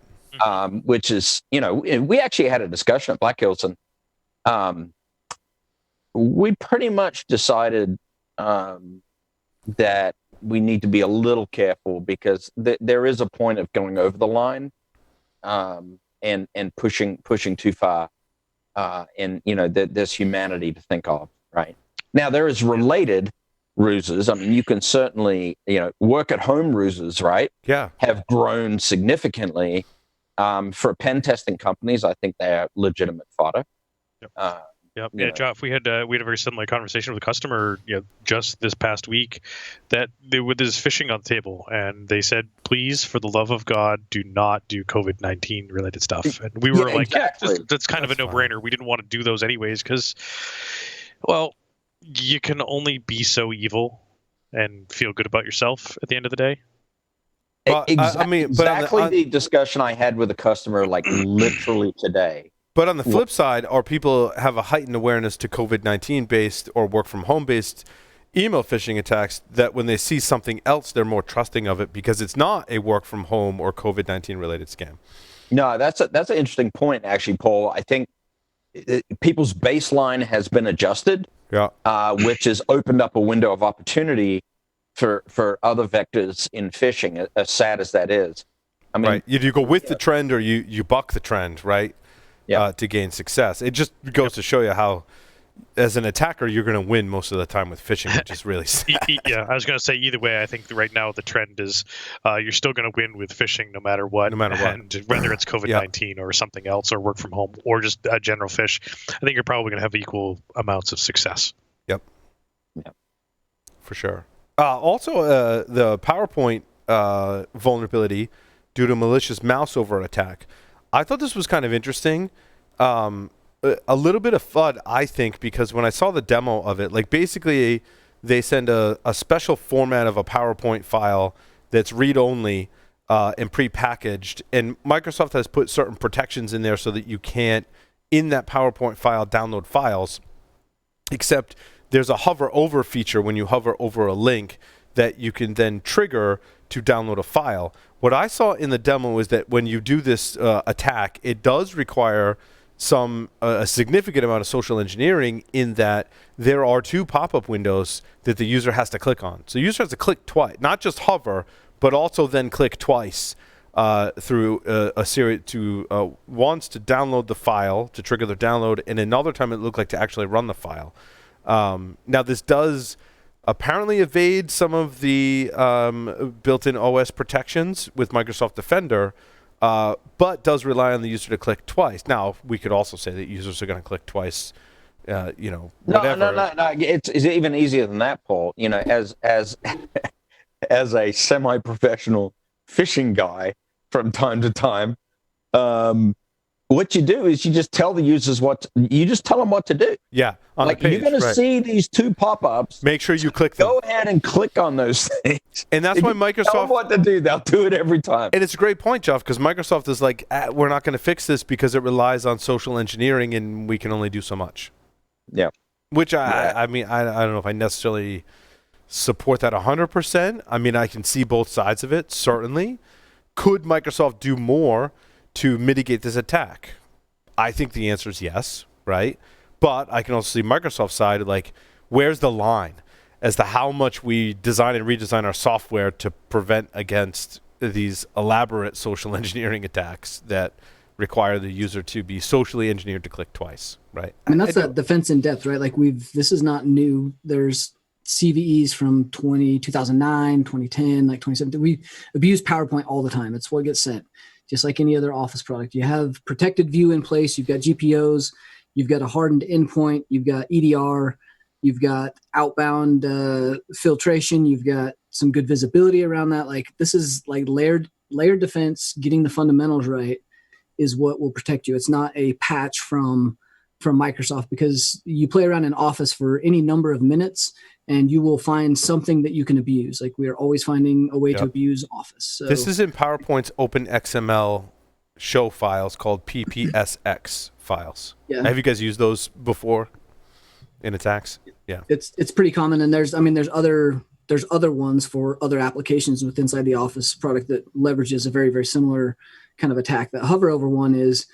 [SPEAKER 2] Which is, we actually had a discussion at Black Hills, and we pretty much decided that we need to be a little careful because there is a point of going over the line and pushing too far. And there's humanity to think of, right? Now there is related ruses. I mean, you can certainly, work at home ruses, right?
[SPEAKER 1] Yeah,
[SPEAKER 2] have grown significantly. For pen testing companies, I think they're legitimate fodder.
[SPEAKER 3] Yep. Yeah, Jeff, we had a very similar conversation with a customer, just this past week, that with this phishing on the table, and they said, "Please, for the love of God, do not do COVID-19 related stuff." And we were like,
[SPEAKER 2] exactly.
[SPEAKER 3] "That's kind of a no-brainer. We didn't want to do those anyways because, well, you can only be so evil and feel good about yourself at the end of the day."
[SPEAKER 1] Well,
[SPEAKER 2] exactly the discussion I had with a customer, like literally today.
[SPEAKER 1] But on the flip side, our people have a heightened awareness to COVID-19 based or work from home based email phishing attacks that when they see something else, they're more trusting of it because it's not a work from home or COVID-19 related scam.
[SPEAKER 2] No, that's an interesting point, actually, Paul. I think people's baseline has been adjusted, which has opened up a window of opportunity for other vectors in phishing, as sad as that is. I mean,
[SPEAKER 1] right. You go with the trend or you buck the trend, right? To gain success. It just goes to show you how, as an attacker, you're going to win most of the time with phishing, which is really sad.
[SPEAKER 3] Yeah, I was going to say either way, I think right now the trend is you're still going to win with phishing no matter what. And whether it's COVID-19 or something else or work from home or just a general phish, I think you're probably going to have equal amounts of success.
[SPEAKER 1] Yep. For sure. Also, the PowerPoint vulnerability due to malicious mouse over attack. I thought this was kind of interesting. A little bit of FUD, I think, because when I saw the demo of it, like basically they send a special format of a PowerPoint file that's read-only and pre-packaged. And Microsoft has put certain protections in there so that you can't, in that PowerPoint file, download files, except there's a hover over feature when you hover over a link that you can then trigger to download a file. What I saw in the demo is that when you do this attack, it does require a significant amount of social engineering in that there are two pop-up windows that the user has to click on. So the user has to click twice, not just hover, but also then click twice through a series to once to download the file, to trigger the download, and another time it looked like to actually run the file. Now this does apparently evade some of the built-in OS protections with Microsoft Defender, but does rely on the user to click twice. Now, we could also say that users are going to click twice, whatever.
[SPEAKER 2] No. It's even easier than that, Paul. As a semi-professional phishing guy from time to time, what you do is you just tell the users you just tell them what to do.
[SPEAKER 1] Yeah, on
[SPEAKER 2] like
[SPEAKER 1] the page,
[SPEAKER 2] you're going to see these two pop-ups.
[SPEAKER 1] Make sure you click them.
[SPEAKER 2] Go ahead and click on those things.
[SPEAKER 1] And that's why Microsoft
[SPEAKER 2] tell them what to do. They'll do it every time.
[SPEAKER 1] And it's a great point, Jeff, because Microsoft is like, we're not going to fix this because it relies on social engineering, and we can only do so much.
[SPEAKER 2] Yeah.
[SPEAKER 1] Which I mean, I don't know if I necessarily support that 100%. I mean, I can see both sides of it. Certainly, could Microsoft do more to mitigate this attack? I think the answer is yes, right? But I can also see Microsoft's side, like, where's the line as to how much we design and redesign our software to prevent against these elaborate social engineering attacks that require the user to be socially engineered to click twice, right?
[SPEAKER 5] I mean, that's that defense in depth, right? Like this is not new. There's CVEs from 2009, 2010, like 2017. We abuse PowerPoint all the time. It's what gets sent. Just like any other Office product. You have protected view in place. You've got GPOs. You've got a hardened endpoint. You've got EDR. You've got outbound filtration. You've got some good visibility around that. Like this is like layered defense. Getting the fundamentals right is what will protect you. It's not a patch from Microsoft, because you play around in Office for any number of minutes and you will find something that you can abuse. Like we are always finding a way to abuse Office. So,
[SPEAKER 1] this is in PowerPoint's OpenXML show files called PPSX files. Yeah. Have you guys used those before in attacks? Yeah.
[SPEAKER 5] It's pretty common, and there's other ones for other applications with inside the Office product that leverages a very, very similar kind of attack. That hover over one is,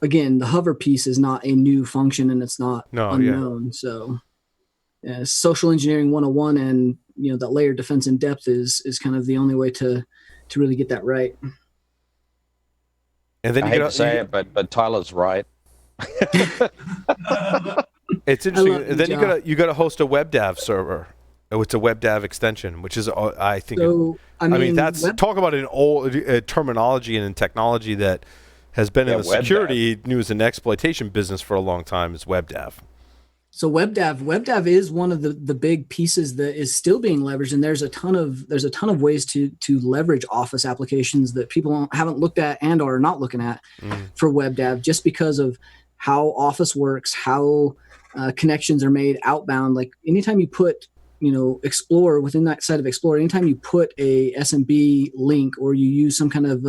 [SPEAKER 5] again, the hover piece is not a new function and it's not unknown. Yeah. So social engineering 101 and that layered defense in depth is kind of the only way to really get that right.
[SPEAKER 2] And then I hate to say it, but Tyler's right.
[SPEAKER 1] It's interesting. And then you got to host a Webdav server. It's a Webdav extension, which is, I think. So, I mean, that's talk about an old terminology and in technology that has been in the security news and exploitation business for a long time. Is Webdav.
[SPEAKER 5] So Webdav is one of the big pieces that is still being leveraged, and there's a ton of ways to leverage Office applications that people haven't looked at and are not looking at for Webdav, just because of how Office works, how connections are made outbound. Like anytime you put Explorer within that side of Explorer, anytime you put a SMB link or you use some kind of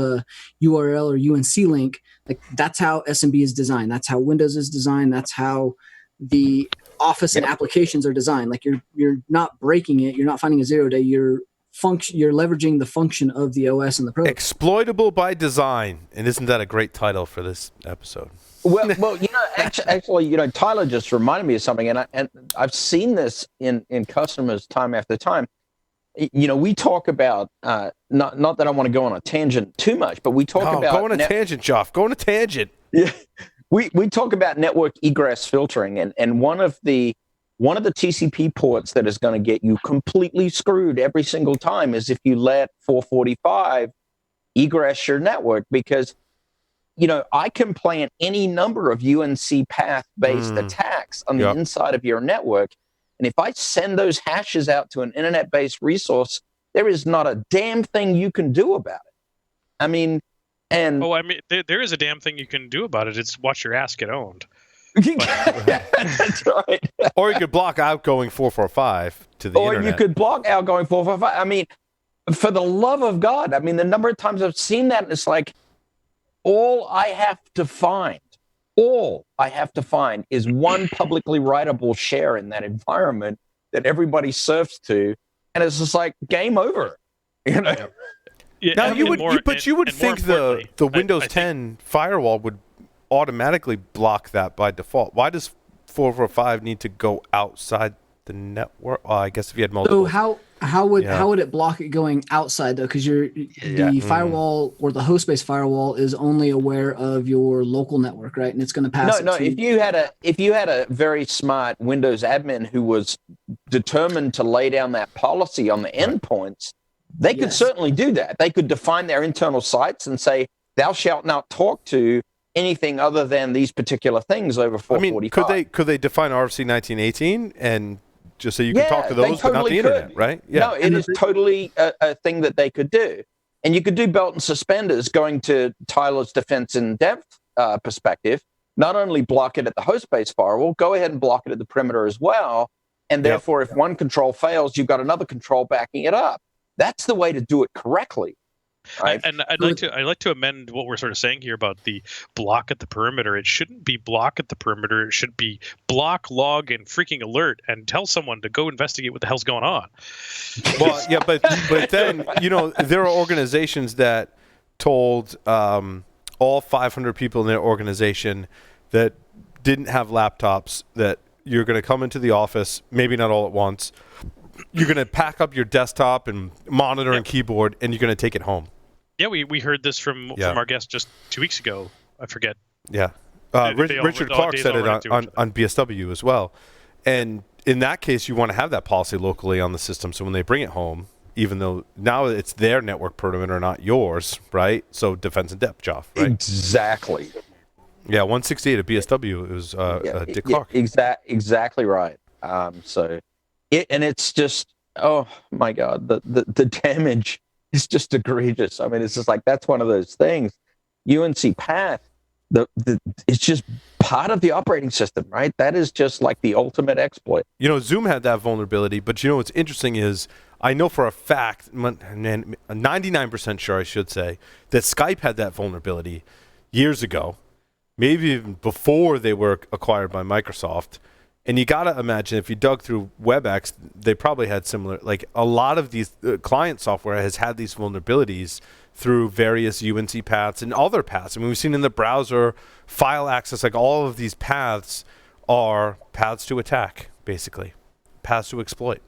[SPEAKER 5] URL or UNC link, like that's how SMB is designed. That's how Windows is designed. That's how the Office and applications are designed. Like you're not breaking it. You're not finding a 0-day. You're leveraging the function of the OS and the program.
[SPEAKER 1] Exploitable by design. And isn't that a great title for this episode?
[SPEAKER 2] Well, actually, Tyler just reminded me of something, and I've seen this in customers time after time. We talk about not that I want to go on a tangent too much, but we talk about
[SPEAKER 1] go on a tangent, Joff. Go on a tangent.
[SPEAKER 2] Yeah, we talk about network egress filtering, and one of the TCP ports that is going to get you completely screwed every single time is if you let 445 egress your network, because I can plan any number of UNC path-based attacks on the inside of your network. And if I send those hashes out to an internet-based resource, there is not a damn thing you can do about it. I mean,
[SPEAKER 3] there is a damn thing you can do about it. It's watch your ass get owned.
[SPEAKER 2] That's right.
[SPEAKER 1] Or you could block outgoing 445 to the internet.
[SPEAKER 2] Or you could block outgoing 445. I mean, for the love of God, I mean, the number of times I've seen that, it's like, all I have to find is one publicly writable share in that environment that everybody surfs to, and it's just like game over.
[SPEAKER 1] Yeah, now you would think the Windows 10 firewall would automatically block that by default. Why does 445 need to go outside the network? I guess if you had multiple.
[SPEAKER 5] So how would it block it going outside though? Because the firewall or the host-based firewall is only aware of your local network, right? And it's going to pass.
[SPEAKER 2] No. If you had a very smart Windows admin who was determined to lay down that policy on the endpoints, they could certainly do that. They could define their internal sites and say, "Thou shalt not talk to anything other than these particular things over 445."
[SPEAKER 1] I mean, could they define RFC 1918 and just so you can talk to those, but not the internet, right?
[SPEAKER 2] Yeah. No, it is totally a thing that they could do. And you could do belt and suspenders, going to Tyler's defense in depth perspective, not only block it at the host-based firewall, go ahead and block it at the perimeter as well. And therefore, if one control fails, you've got another control backing it up. That's the way to do it correctly. Right.
[SPEAKER 3] And I'd like to amend what we're sort of saying here about the block at the perimeter. It shouldn't be block at the perimeter. It should be block, log, and freaking alert, and tell someone to go investigate what the hell's going on.
[SPEAKER 1] Well, yeah, but then there are organizations that told all 500 people in their organization that didn't have laptops that you're going to come into the office, maybe not all at once. You're going to pack up your desktop and monitor and keyboard, and you're going to take it home.
[SPEAKER 3] Yeah, we heard this from our guest just 2 weeks ago. I forget.
[SPEAKER 1] Yeah. Richard Clark said it on PSW as well. And in that case, you want to have that policy locally on the system. So when they bring it home, even though now it's their network perimeter, not yours, right? So defense in depth, Joff, right?
[SPEAKER 2] Exactly.
[SPEAKER 1] Yeah, 168 at PSW. It was Dick Clark.
[SPEAKER 2] Exactly right. It's just, oh my God, the damage is just egregious. I mean, it's just like, that's one of those things. UNC Path, it's just part of the operating system, right? That is just like the ultimate exploit.
[SPEAKER 1] Zoom had that vulnerability, but what's interesting is I know for a fact, 99% sure I should say, that Skype had that vulnerability years ago, maybe even before they were acquired by Microsoft. And you got to imagine if you dug through Webex, they probably had similar, like a lot of these client software has had these vulnerabilities through various UNC paths and other paths. I mean, we've seen in the browser, file access, like all of these paths are paths to attack, basically, paths to exploit.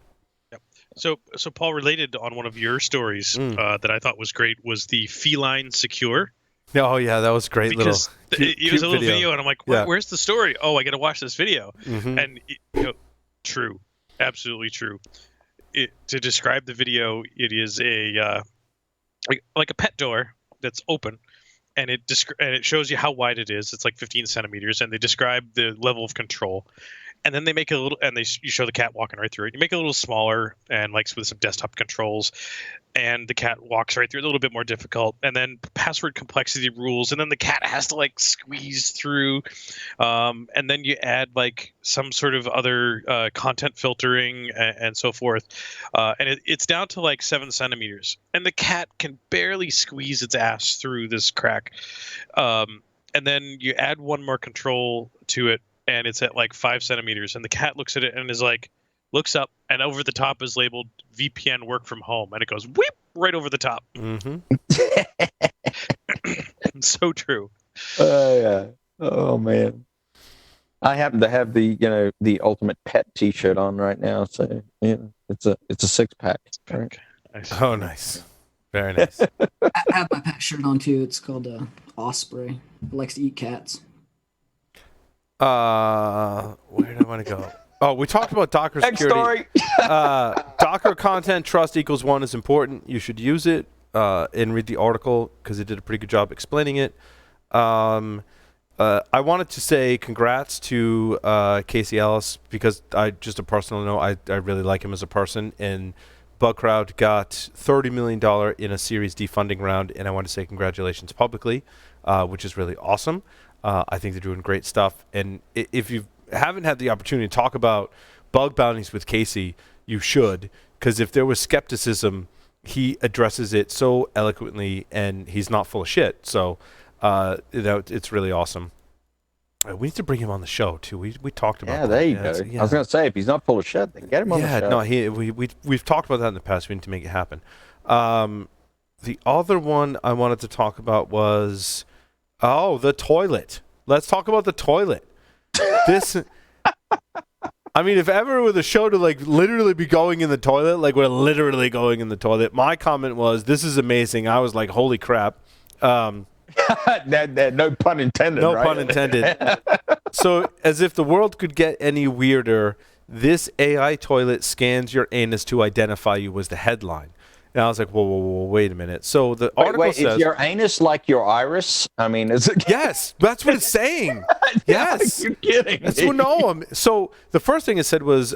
[SPEAKER 3] Yep. So Paul, related on one of your stories that I thought was great was the feline secure.
[SPEAKER 1] Oh yeah, that was great.
[SPEAKER 3] Because it was a little video, and I'm like, where's the story? Oh, I got to watch this video.
[SPEAKER 1] Mm-hmm.
[SPEAKER 3] And true, absolutely true. To describe the video, it is a like a pet door that's open, and it shows you how wide it is. It's like 15 centimeters, and they describe the level of control. And then they make it a little, and you show the cat walking right through it. You make it a little smaller, and like with some desktop controls, and the cat walks right through it, a little bit more difficult. And then password complexity rules, and then the cat has to like squeeze through. And then you add like some sort of other content filtering and so forth. And it's down to like 7 centimeters, and the cat can barely squeeze its ass through this crack. And then you add one more control to it, and it's at like 5 centimeters, and the cat looks at it and looks up, and over the top is labeled VPN work from home, and it goes whip right over the top.
[SPEAKER 1] Mm-hmm.
[SPEAKER 3] So true.
[SPEAKER 2] Yeah. Oh man. I happen to have the ultimate pet T-shirt on right now, so yeah, it's a 6-pack. Right?
[SPEAKER 1] Nice. Oh, nice. Very nice.
[SPEAKER 5] I have my pet shirt on too. It's called Osprey. It likes to eat cats.
[SPEAKER 1] Where do I want to go? Oh, we talked about Docker security. Docker content trust equals 1 is important. You should use it and read the article because it did a pretty good job explaining it. I wanted to say congrats to Casey Ellis because just a personal note, I really like him as a person. And Bugcrowd got $30 million in a Series D funding round, and I want to say congratulations publicly, which is really awesome. I think they're doing great stuff. And if you haven't had the opportunity to talk about bug bounties with Casey, you should, because if there was skepticism, he addresses it so eloquently, and he's not full of shit. So it's really awesome. We need to bring him on the show too. We talked about that.
[SPEAKER 2] Yeah, there you go. Yeah. I was going to say, if he's not full of shit, then get him on the show.
[SPEAKER 1] Yeah, no, we've talked about that in the past. We need to make it happen. The other one I wanted to talk about was the toilet. Let's talk about the toilet. This, I mean, if ever with a show to like literally be going in the toilet, like we're literally going in the toilet. My comment was, "This is amazing." I was like, "Holy crap!"
[SPEAKER 2] No pun intended.
[SPEAKER 1] No
[SPEAKER 2] right?
[SPEAKER 1] pun intended. So, as if the world could get any weirder, this AI toilet scans your anus to identify you was the headline. And I was like, whoa, wait a minute. So the article says...
[SPEAKER 2] is your anus like your iris? I mean, is it...
[SPEAKER 1] Yes, that's what it's saying. Yes.
[SPEAKER 2] You're kidding me.
[SPEAKER 1] That's what, no. So the first thing it said was,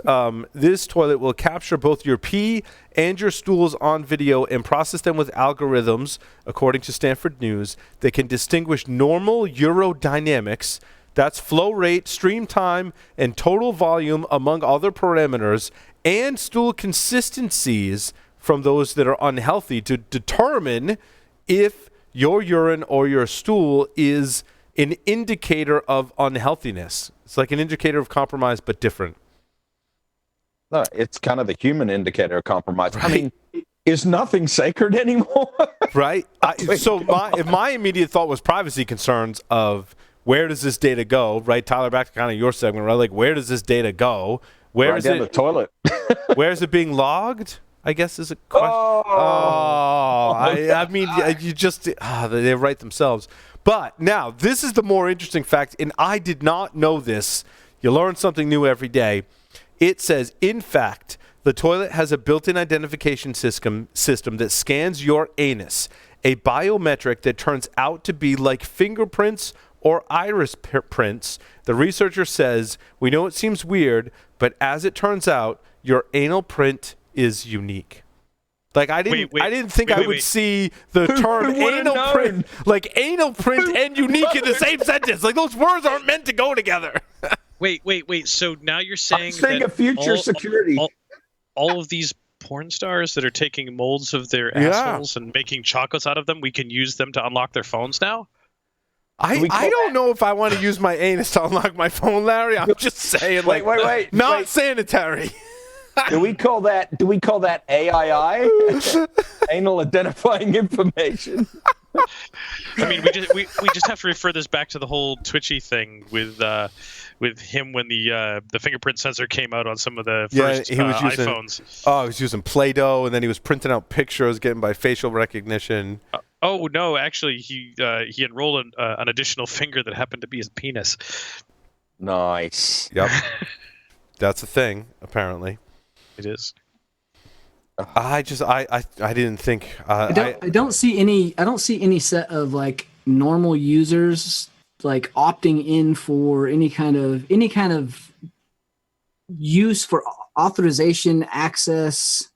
[SPEAKER 1] this toilet will capture both your pee and your stools on video and process them with algorithms, according to Stanford News, that can distinguish normal urodynamics, that's flow rate, stream time, and total volume, among other parameters, and stool consistencies from those that are unhealthy to determine if your urine or your stool is an indicator of unhealthiness. It's like an indicator of compromise, but different.
[SPEAKER 2] No, it's kind of the human indicator of compromise.
[SPEAKER 1] Right.
[SPEAKER 2] I mean, is nothing sacred anymore?
[SPEAKER 1] Right? So my immediate thought was privacy concerns of where does this data go, right? Tyler, back to kind of your segment, right? Like, where does this data go? Where is
[SPEAKER 2] down the toilet.
[SPEAKER 1] Where is it being logged? I guess is a question. I mean, you just they write themselves. But now this is the more interesting fact, and I did not know this. You learn something new every day. It says, in fact, the toilet has a built-in identification system that scans your anus, a biometric that turns out to be like fingerprints or iris prints. The researcher says, "We know it seems weird, but as it turns out, your anal print is unique." Like I didn't think I would see the term anal print, like anal print and unique in the same sentence. Like those words aren't meant to go together.
[SPEAKER 3] Wait. So now you're saying
[SPEAKER 2] that
[SPEAKER 3] a
[SPEAKER 2] future security.
[SPEAKER 3] All of these porn stars that are taking molds of their assholes and making chocolates out of them, we can use them to unlock their phones now?
[SPEAKER 1] I don't know if I want to use my anus to unlock my phone, Larry. I'm just saying,
[SPEAKER 2] wait.
[SPEAKER 1] Not sanitary.
[SPEAKER 2] Do we call that AII? Anal identifying information?
[SPEAKER 3] I mean, we just have to refer this back to the whole Twitchy thing with him when the fingerprint sensor came out on some of the first iPhones.
[SPEAKER 1] He was using Play-Doh, and then he was printing out pictures, getting by facial recognition.
[SPEAKER 3] Oh no! Actually, he enrolled an additional finger that happened to be his penis.
[SPEAKER 2] Nice.
[SPEAKER 1] Yep, that's a thing. Apparently,
[SPEAKER 3] it is.
[SPEAKER 1] I didn't think.
[SPEAKER 5] I don't see any set of like normal users like opting in for any kind of use for authorization access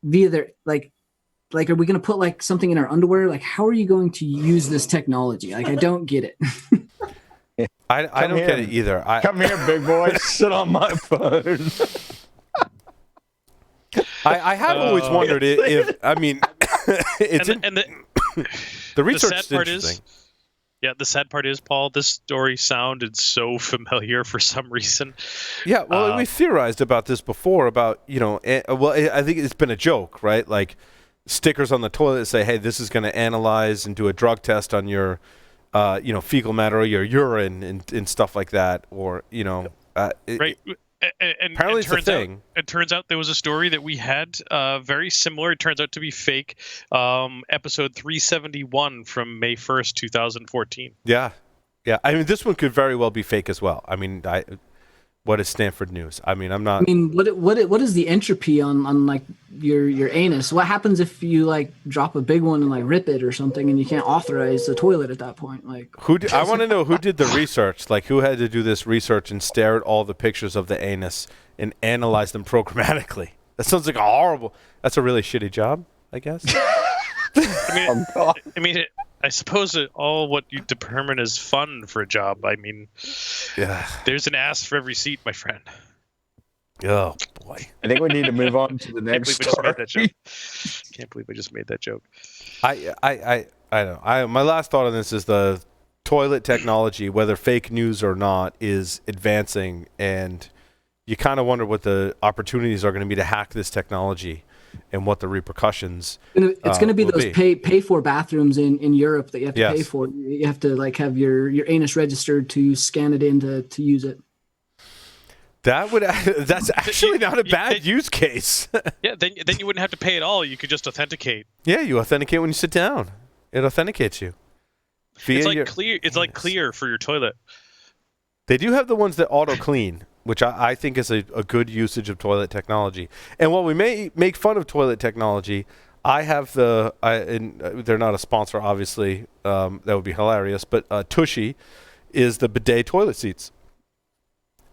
[SPEAKER 5] via their like are we going to put like something in our underwear? Like how are you going to use this technology? Like I don't get it.
[SPEAKER 1] I don't get it either.
[SPEAKER 2] Come here, big boy. Sit on my phone.
[SPEAKER 1] I have always wondered if I mean the research
[SPEAKER 3] the sad part is. Yeah, the sad part is, Paul, this story sounded so familiar for some reason.
[SPEAKER 1] Yeah, well, we theorized about this before about, I think it's been a joke, right? Like stickers on the toilet that say, hey, this is going to analyze and do a drug test on your, fecal matter or your urine and stuff like that. Or,
[SPEAKER 3] right. And
[SPEAKER 1] apparently it's a thing.
[SPEAKER 3] It turns out there was a story that we had very similar. It turns out to be fake. Episode 371 from May 1st, 2014.
[SPEAKER 1] Yeah. I mean, this one could very well be fake as well. I mean, what is Stanford News? I mean, I'm not.
[SPEAKER 5] I mean, what is the entropy on like your anus? What happens if you like drop a big one and like rip it or something, and you can't authorize the toilet at that point? Like,
[SPEAKER 1] I want to know who did the research. Like, who had to do this research and stare at all the pictures of the anus and analyze them programmatically? That sounds like a horrible. That's a really shitty job, I guess.
[SPEAKER 3] I suppose all what you determine is fun for a job. I mean,
[SPEAKER 1] yeah.
[SPEAKER 3] There's an ass for every seat, my friend.
[SPEAKER 1] Oh boy!
[SPEAKER 2] I think we need to move on to the next story.
[SPEAKER 3] Can't believe I just made that joke.
[SPEAKER 1] I know. My last thought on this is the toilet technology, whether fake news or not, is advancing, and you kind of wonder what the opportunities are going to be to hack this technology. And what the repercussions
[SPEAKER 5] it's going to be those pay for bathrooms in Europe that you have to pay for. You have to like have your anus registered to scan it in to use it.
[SPEAKER 1] That's actually not a bad use case.
[SPEAKER 3] Yeah, then you wouldn't have to pay at all. You could just authenticate.
[SPEAKER 1] Yeah, you authenticate when you sit down. It authenticates you.
[SPEAKER 3] It's like clear for your toilet.
[SPEAKER 1] They do have the ones that auto clean, which I think is a good usage of toilet technology. And while we may make fun of toilet technology, I have they're not a sponsor, obviously. That would be hilarious. But Tushy is the bidet toilet seats.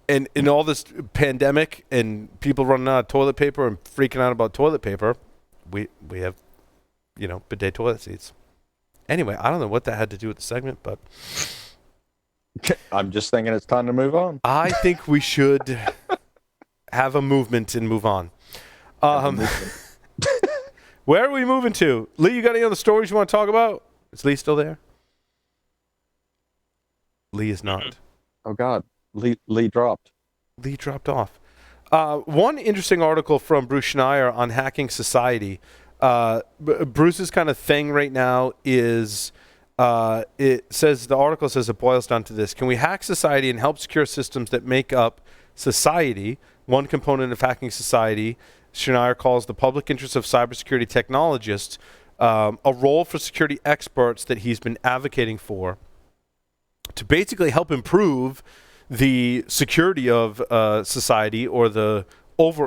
[SPEAKER 1] And in all this pandemic and people running out of toilet paper and freaking out about toilet paper, we have, bidet toilet seats. Anyway, I don't know what that had to do with the segment, but...
[SPEAKER 2] I'm just thinking it's time to move on.
[SPEAKER 1] I think we should have a movement and move on. Where are we moving to? Lee, you got any other stories you want to talk about? Is Lee still there? Lee is not.
[SPEAKER 2] Oh, God. Lee dropped.
[SPEAKER 1] Lee dropped off. One interesting article from Bruce Schneier on hacking society. Bruce's kind of thing right now is... the article says it boils down to this. Can we hack society and help secure systems that make up society? One component of hacking society, Schneier calls the public interest of cybersecurity technologists, a role for security experts that he's been advocating for to basically help improve the security of society or the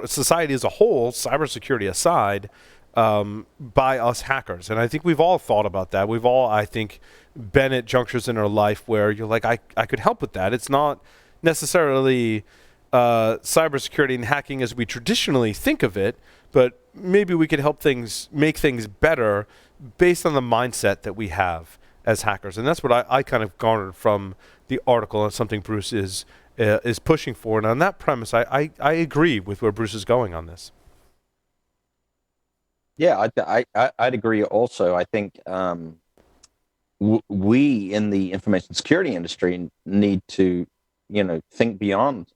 [SPEAKER 1] society as a whole, cybersecurity aside, by us hackers. And I think we've all thought about that. We've all, I think, been at junctures in our life where you're like, I could help with that. It's not necessarily cybersecurity and hacking as we traditionally think of it, but maybe we could help make things better based on the mindset that we have as hackers. And that's what I kind of garnered from the article, and something Bruce is pushing for. And on that premise, I agree with where Bruce is going on this.
[SPEAKER 2] Yeah, I'd agree also. I think we in the information security industry need to, think beyond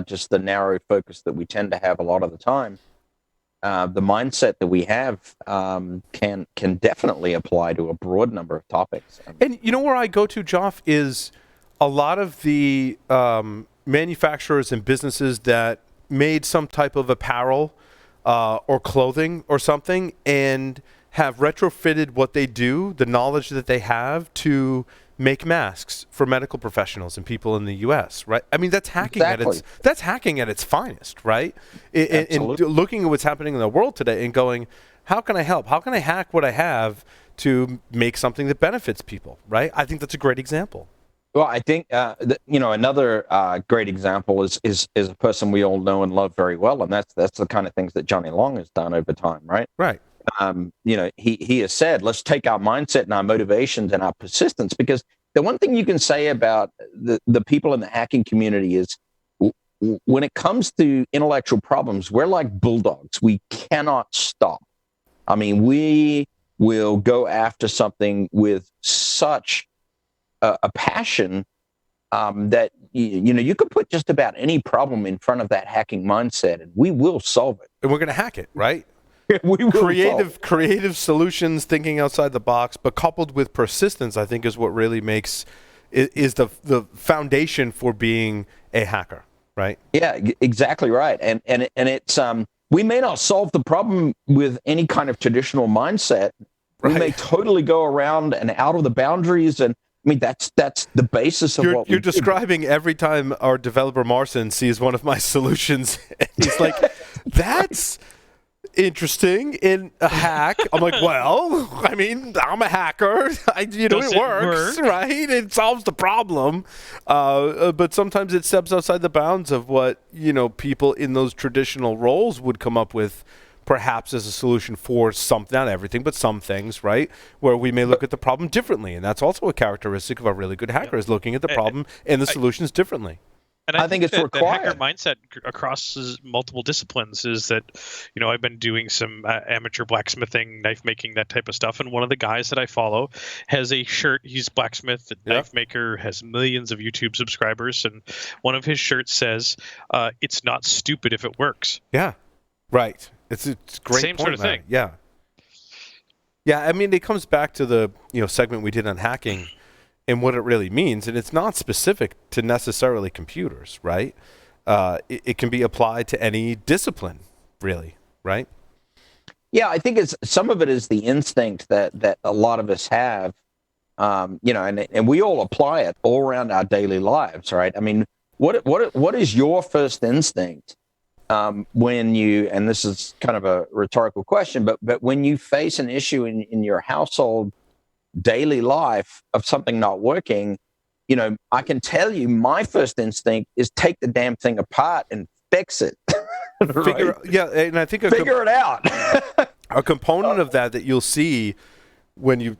[SPEAKER 2] just the narrow focus that we tend to have a lot of the time. The mindset that we have can definitely apply to a broad number of topics.
[SPEAKER 1] And you know where I go to, Joff, is a lot of the manufacturers and businesses that made some type of apparel or clothing or something, and have retrofitted what they do, the knowledge that they have, to make masks for medical professionals and people in the U.S., right? I mean, that's hacking at its finest, right? And looking at what's happening in the world today and going, how can I help? How can I hack what I have to make something that benefits people, right? I think that's a great example.
[SPEAKER 2] Well, I think another great example is a person we all know and love very well, and that's the kind of things that Johnny Long has done over time, right?
[SPEAKER 1] Right.
[SPEAKER 2] He has said, let's take our mindset and our motivations and our persistence, because the one thing you can say about the people in the hacking community is when it comes to intellectual problems, we're like bulldogs. We cannot stop. I mean, we will go after something with such a passion that you could put just about any problem in front of that hacking mindset, and we will solve it.
[SPEAKER 1] And we're going to hack it, right?
[SPEAKER 2] We will
[SPEAKER 1] creative solutions, thinking outside the box, but coupled with persistence, I think is what really is the foundation for being a hacker, right?
[SPEAKER 2] Yeah, exactly right. And it's we may not solve the problem with any kind of traditional mindset. Right. We may totally go around and out of the boundaries, and I mean, that's the basis of what
[SPEAKER 1] you're describing. Every time our developer Marcin sees one of my solutions, he's like, that's interesting in a hack. I'm like, well, I mean, I'm a hacker. It works, right? It solves the problem. But sometimes it steps outside the bounds of what, people in those traditional roles would come up with, perhaps as a solution for not everything, but some things, right? Where we may look at the problem differently. And that's also a characteristic of a really good hacker, is looking at the problem and the solutions differently.
[SPEAKER 3] And I think it's required. The hacker mindset across multiple disciplines is that, I've been doing some amateur blacksmithing, knife making, that type of stuff. And one of the guys that I follow has a shirt. He's blacksmith, knife maker, has millions of YouTube subscribers. And one of his shirts says, it's not stupid if it works.
[SPEAKER 1] Yeah, right. It's a great
[SPEAKER 3] Same sort of thing.
[SPEAKER 1] Yeah. Yeah, I mean, it comes back to the segment we did on hacking and what it really means, and it's not specific to necessarily computers, right? It can be applied to any discipline, really, right?
[SPEAKER 2] Yeah, I think some of it is the instinct that a lot of us have, and we all apply it all around our daily lives, right? I mean, what is your first instinct when you, and this is kind of a rhetorical question, but when you face an issue in your household daily life of something not working, I can tell you my first instinct is take the damn thing apart and fix it. Right?
[SPEAKER 1] And I think
[SPEAKER 2] figure it out.
[SPEAKER 1] A component of that you'll see when you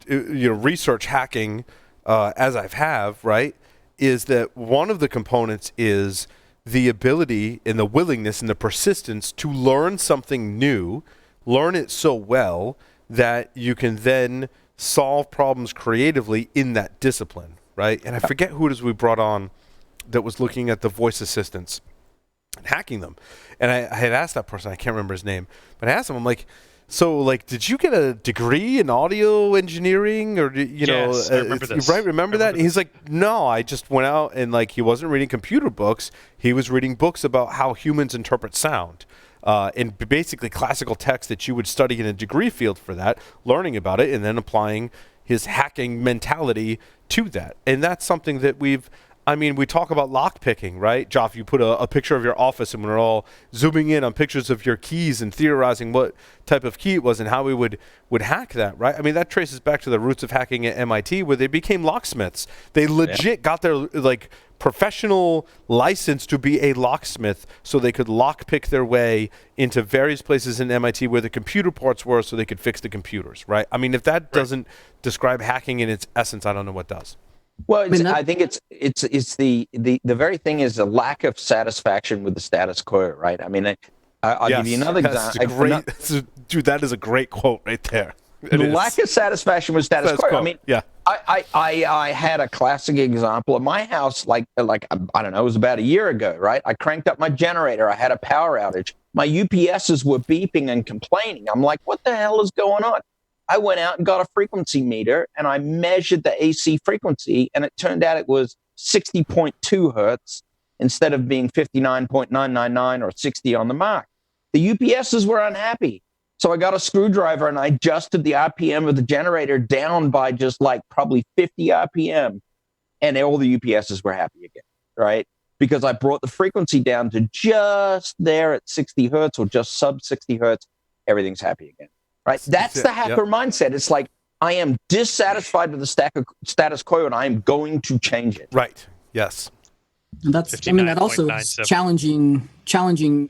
[SPEAKER 1] research hacking, as I have, right, is that one of the components is the ability and the willingness and the persistence to learn something new, learn it so well that you can then solve problems creatively in that discipline, right? And I forget who it is we brought on that was looking at the voice assistants and hacking them. And I had asked that person, I can't remember his name, but I asked him, I'm like, so, did you get a degree in audio engineering, or
[SPEAKER 3] Yes, I remember this.
[SPEAKER 1] Right? Remember that? And he's like, no, I just went out and he wasn't reading computer books. He was reading books about how humans interpret sound, and basically classical text that you would study in a degree field for that, learning about it, and then applying his hacking mentality to that. And that's something that we've I mean, we talk about lock picking, right? Joff, you put a picture of your office and we're all zooming in on pictures of your keys and theorizing what type of key it was and how we would hack that, right? I mean, that traces back to the roots of hacking at MIT, where they became locksmiths. They legit got their like professional license to be a locksmith so they could lock pick their way into various places in MIT where the computer parts were so they could fix the computers, right? I mean, if that doesn't describe hacking in its essence, I don't know what does.
[SPEAKER 2] Well, I think it's the very thing is a lack of satisfaction with the status quo, right? I mean, I'll give you another example.
[SPEAKER 1] Dude, that is a great quote right there.
[SPEAKER 2] Lack of satisfaction with status quo. I mean,
[SPEAKER 1] yeah.
[SPEAKER 2] I had a classic example at my house, like I don't know, it was about a year ago, right? I cranked up my generator. I had a power outage. My UPSs were beeping and complaining. I'm like, what the hell is going on? I went out and got a frequency meter and I measured the AC frequency, and it turned out it was 60.2 hertz instead of being 59.999 or 60 on the mark. The UPSs were unhappy. So I got a screwdriver and I adjusted the RPM of the generator down by just like probably 50 RPM, and all the UPSs were happy again, right? Because I brought the frequency down to just there at 60 hertz or just sub 60 hertz. Everything's happy again. Right? That's the hacker mindset. It's like, I am dissatisfied with the status quo and I am going to change it.
[SPEAKER 1] Right. Yes.
[SPEAKER 5] And that also is challenging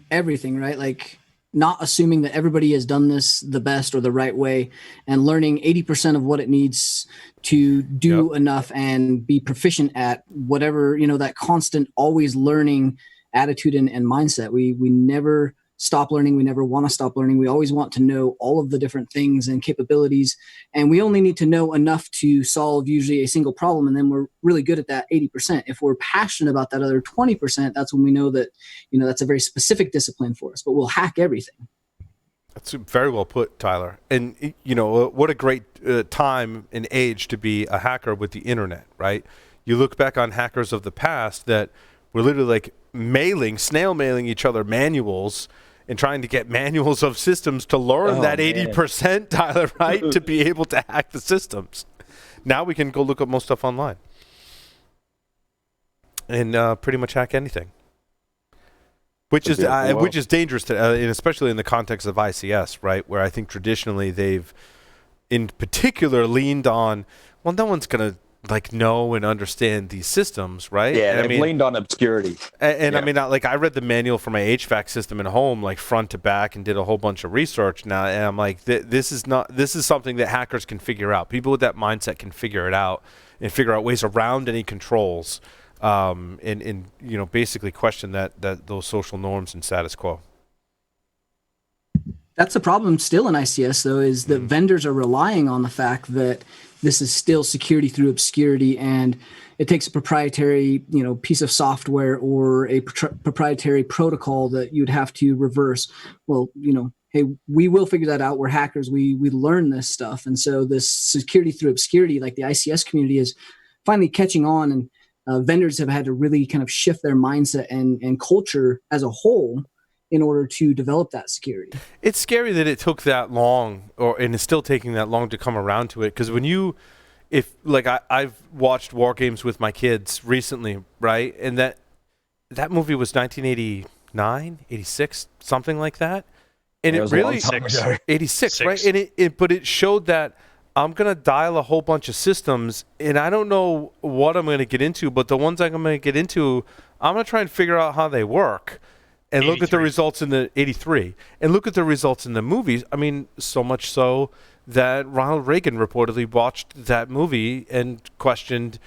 [SPEAKER 5] everything, right? Like not assuming that everybody has done this the best or the right way, and learning 80% of what it needs to do enough and be proficient at whatever, that constant always learning attitude and mindset. We never stop learning. We never want to stop learning. We always want to know all of the different things and capabilities, and we only need to know enough to solve usually a single problem, and then we're really good at that 80%. If we're passionate about that other 20%, that's when we know that that's a very specific discipline for us, but we'll hack everything.
[SPEAKER 1] That's very well put, Tyler. And what a great time and age to be a hacker with the internet, right? You look back on hackers of the past that were literally like snail mailing each other manuals and trying to get manuals of systems to learn that 80%, Tyler, right? To be able to hack the systems. Now we can go look up most stuff online and pretty much hack anything, which is dangerous, and especially in the context of ICS, right? Where I think traditionally they've, in particular, leaned on, well, no one's going to know and understand these systems, right?
[SPEAKER 2] Yeah, they've leaned on obscurity.
[SPEAKER 1] And I mean, I read the manual for my HVAC system at home, like front to back, and did a whole bunch of research now, and I'm like, this is something that hackers can figure out. People with that mindset can figure it out and figure out ways around any controls, and basically question those social norms and status quo.
[SPEAKER 5] That's the problem still in ICS, though, is that vendors are relying on the fact that this is still security through obscurity, and it takes a proprietary, piece of software or a proprietary protocol that you'd have to reverse. Well, hey, we will figure that out. We're hackers. We learn this stuff, and so this security through obscurity, like the ICS community, is finally catching on, and vendors have had to really kind of shift their mindset and culture as a whole in order to develop that security.
[SPEAKER 1] It's scary that it took that long, and it's still taking that long to come around to it. Because I've watched War Games with my kids recently, right? And that movie was 1989, 86, something like that. And it really 86, right? And but it showed that I'm going to dial a whole bunch of systems, and I don't know what I'm going to get into, but the ones I'm going to get into, I'm going to try and figure out how they work. And 83. Look at the results in the 83, and look at the results in the movies. I mean, so much so that Ronald Reagan reportedly watched that movie and questioned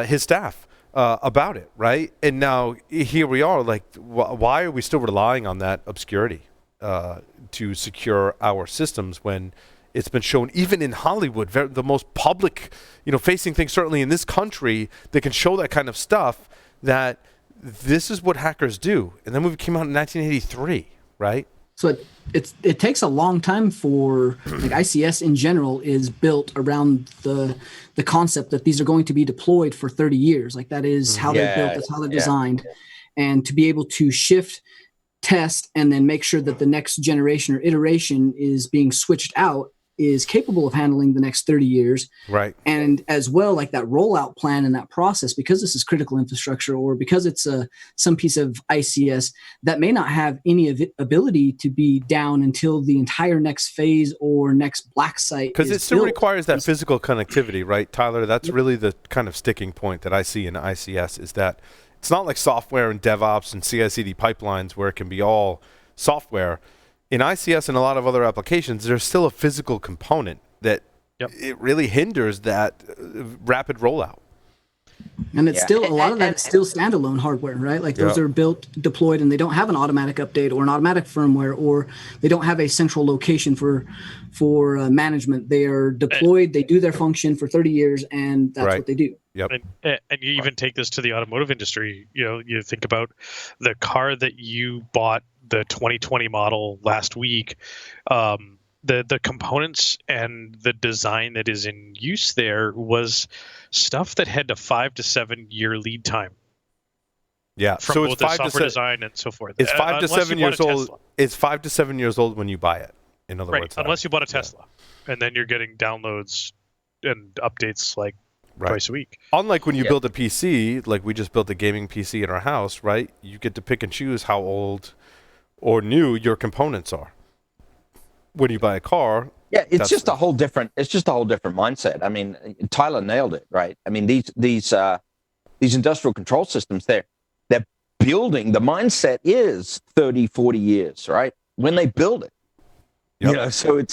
[SPEAKER 1] his staff about it, right? And now here we are, like, why are we still relying on that obscurity to secure our systems when it's been shown, even in Hollywood, the most public, facing things, certainly in this country, that can show that kind of stuff, that this is what hackers do. And that movie came out in 1983, right?
[SPEAKER 5] So it takes a long time for, like, ICS in general is built around the concept that these are going to be deployed for 30 years. Like, that is how they're built, that's how they're designed. And to be able to shift, test, and then make sure that the next generation or iteration is being switched out is capable of handling the next 30 years.
[SPEAKER 1] Right.
[SPEAKER 5] And as well, like that rollout plan and that process, because this is critical infrastructure or because it's some piece of ICS that may not have any ability to be down until the entire next phase or next black site.
[SPEAKER 1] Because it still requires that physical connectivity, right, Tyler? That's really the kind of sticking point that I see in ICS is that it's not like software and DevOps and CI/CD pipelines where it can be all software. In ICS and a lot of other applications, there's still a physical component that it really hinders that rapid rollout.
[SPEAKER 5] And it's still, a lot of that is still standalone hardware, right? Like those are built, deployed, and they don't have an automatic update or an automatic firmware, or they don't have a central location for management. They are deployed, they do their function for 30 years, and that's what they do.
[SPEAKER 1] Yep.
[SPEAKER 3] And you even take this to the automotive industry. You think about the car that you bought, the 2020 model last week. The components and the design that is in use there was stuff that had a 5 to 7 year lead time.
[SPEAKER 1] Yeah,
[SPEAKER 3] from
[SPEAKER 1] so
[SPEAKER 3] both
[SPEAKER 1] it's
[SPEAKER 3] the
[SPEAKER 1] 5 to
[SPEAKER 3] software design and so forth.
[SPEAKER 1] It's 5 to 7 years old. It's 5 to 7 years old when you buy it. In other words,
[SPEAKER 3] unless you bought a Tesla, and then you're getting downloads and updates like twice a week.
[SPEAKER 1] Unlike when you build a PC, like we just built a gaming PC in our house, right? You get to pick and choose how old or new your components are. When you buy a car,
[SPEAKER 2] it's just a whole different mindset. I mean, Tyler nailed it, right? I mean, these industrial control systems, they're building, the mindset is 30, 40 years, right? When they build it. So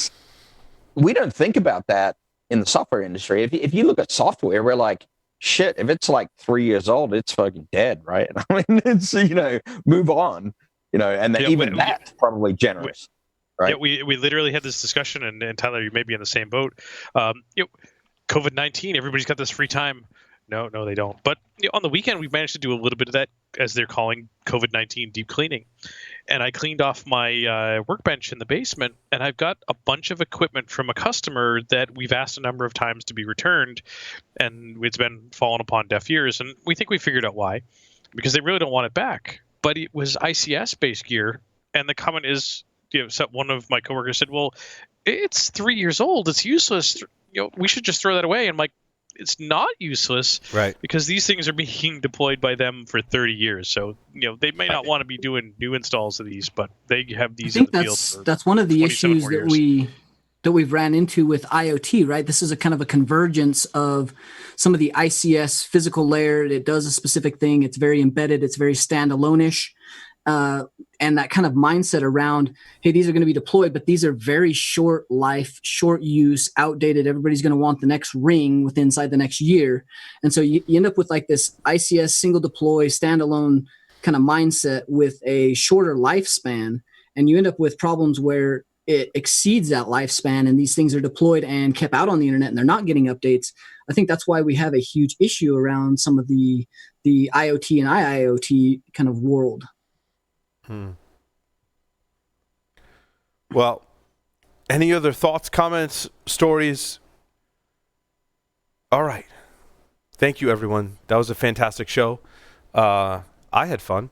[SPEAKER 2] we don't think about that in the software industry. If you look at software, we're like, shit, if it's like 3 years old, it's fucking dead, right? I mean, it's, move on, and even that's probably generous. Right.
[SPEAKER 3] Yeah, we literally had this discussion, and Tyler, you may be in the same boat. COVID-19, everybody's got this free time. No, they don't. But on the weekend, we managed to do a little bit of that, as they're calling COVID-19 deep cleaning. And I cleaned off my workbench in the basement, and I've got a bunch of equipment from a customer that we've asked a number of times to be returned, and it's been falling upon deaf ears. And we think we figured out why, because they really don't want it back. But it was ICS-based gear, and the comment is, so one of my coworkers said, well, it's 3 years old. It's useless. We should just throw that away. And I'm like, it's not useless,
[SPEAKER 1] right?
[SPEAKER 3] Because these things are being deployed by them for 30 years. So, they may not want to be doing new installs of these, but they have these in the field for
[SPEAKER 5] that's one of the issues
[SPEAKER 3] years.
[SPEAKER 5] that we've ran into with IoT, right? This is a kind of a convergence of some of the ICS physical layer. It does a specific thing. It's very embedded. It's very standalone-ish. And that kind of mindset around, hey, these are going to be deployed, but these are very short life, short use, outdated. Everybody's going to want the next ring inside the next year. And so you end up with like this ICS single deploy, standalone kind of mindset with a shorter lifespan. And you end up with problems where it exceeds that lifespan and these things are deployed and kept out on the internet and they're not getting updates. I think that's why we have a huge issue around some of the IoT and IIoT kind of world.
[SPEAKER 1] Well, any other thoughts, comments, stories? All right. Thank you, everyone. That was a fantastic show. I had fun.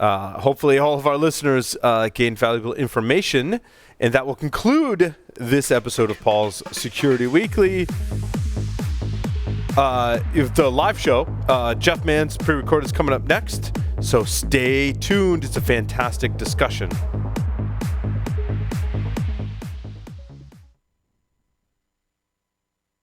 [SPEAKER 1] Hopefully all of our listeners gained valuable information, and that will conclude this episode of Paul's Security Weekly. The live show, Jeff Mann's pre-record is coming up next, so stay tuned. It's a fantastic discussion.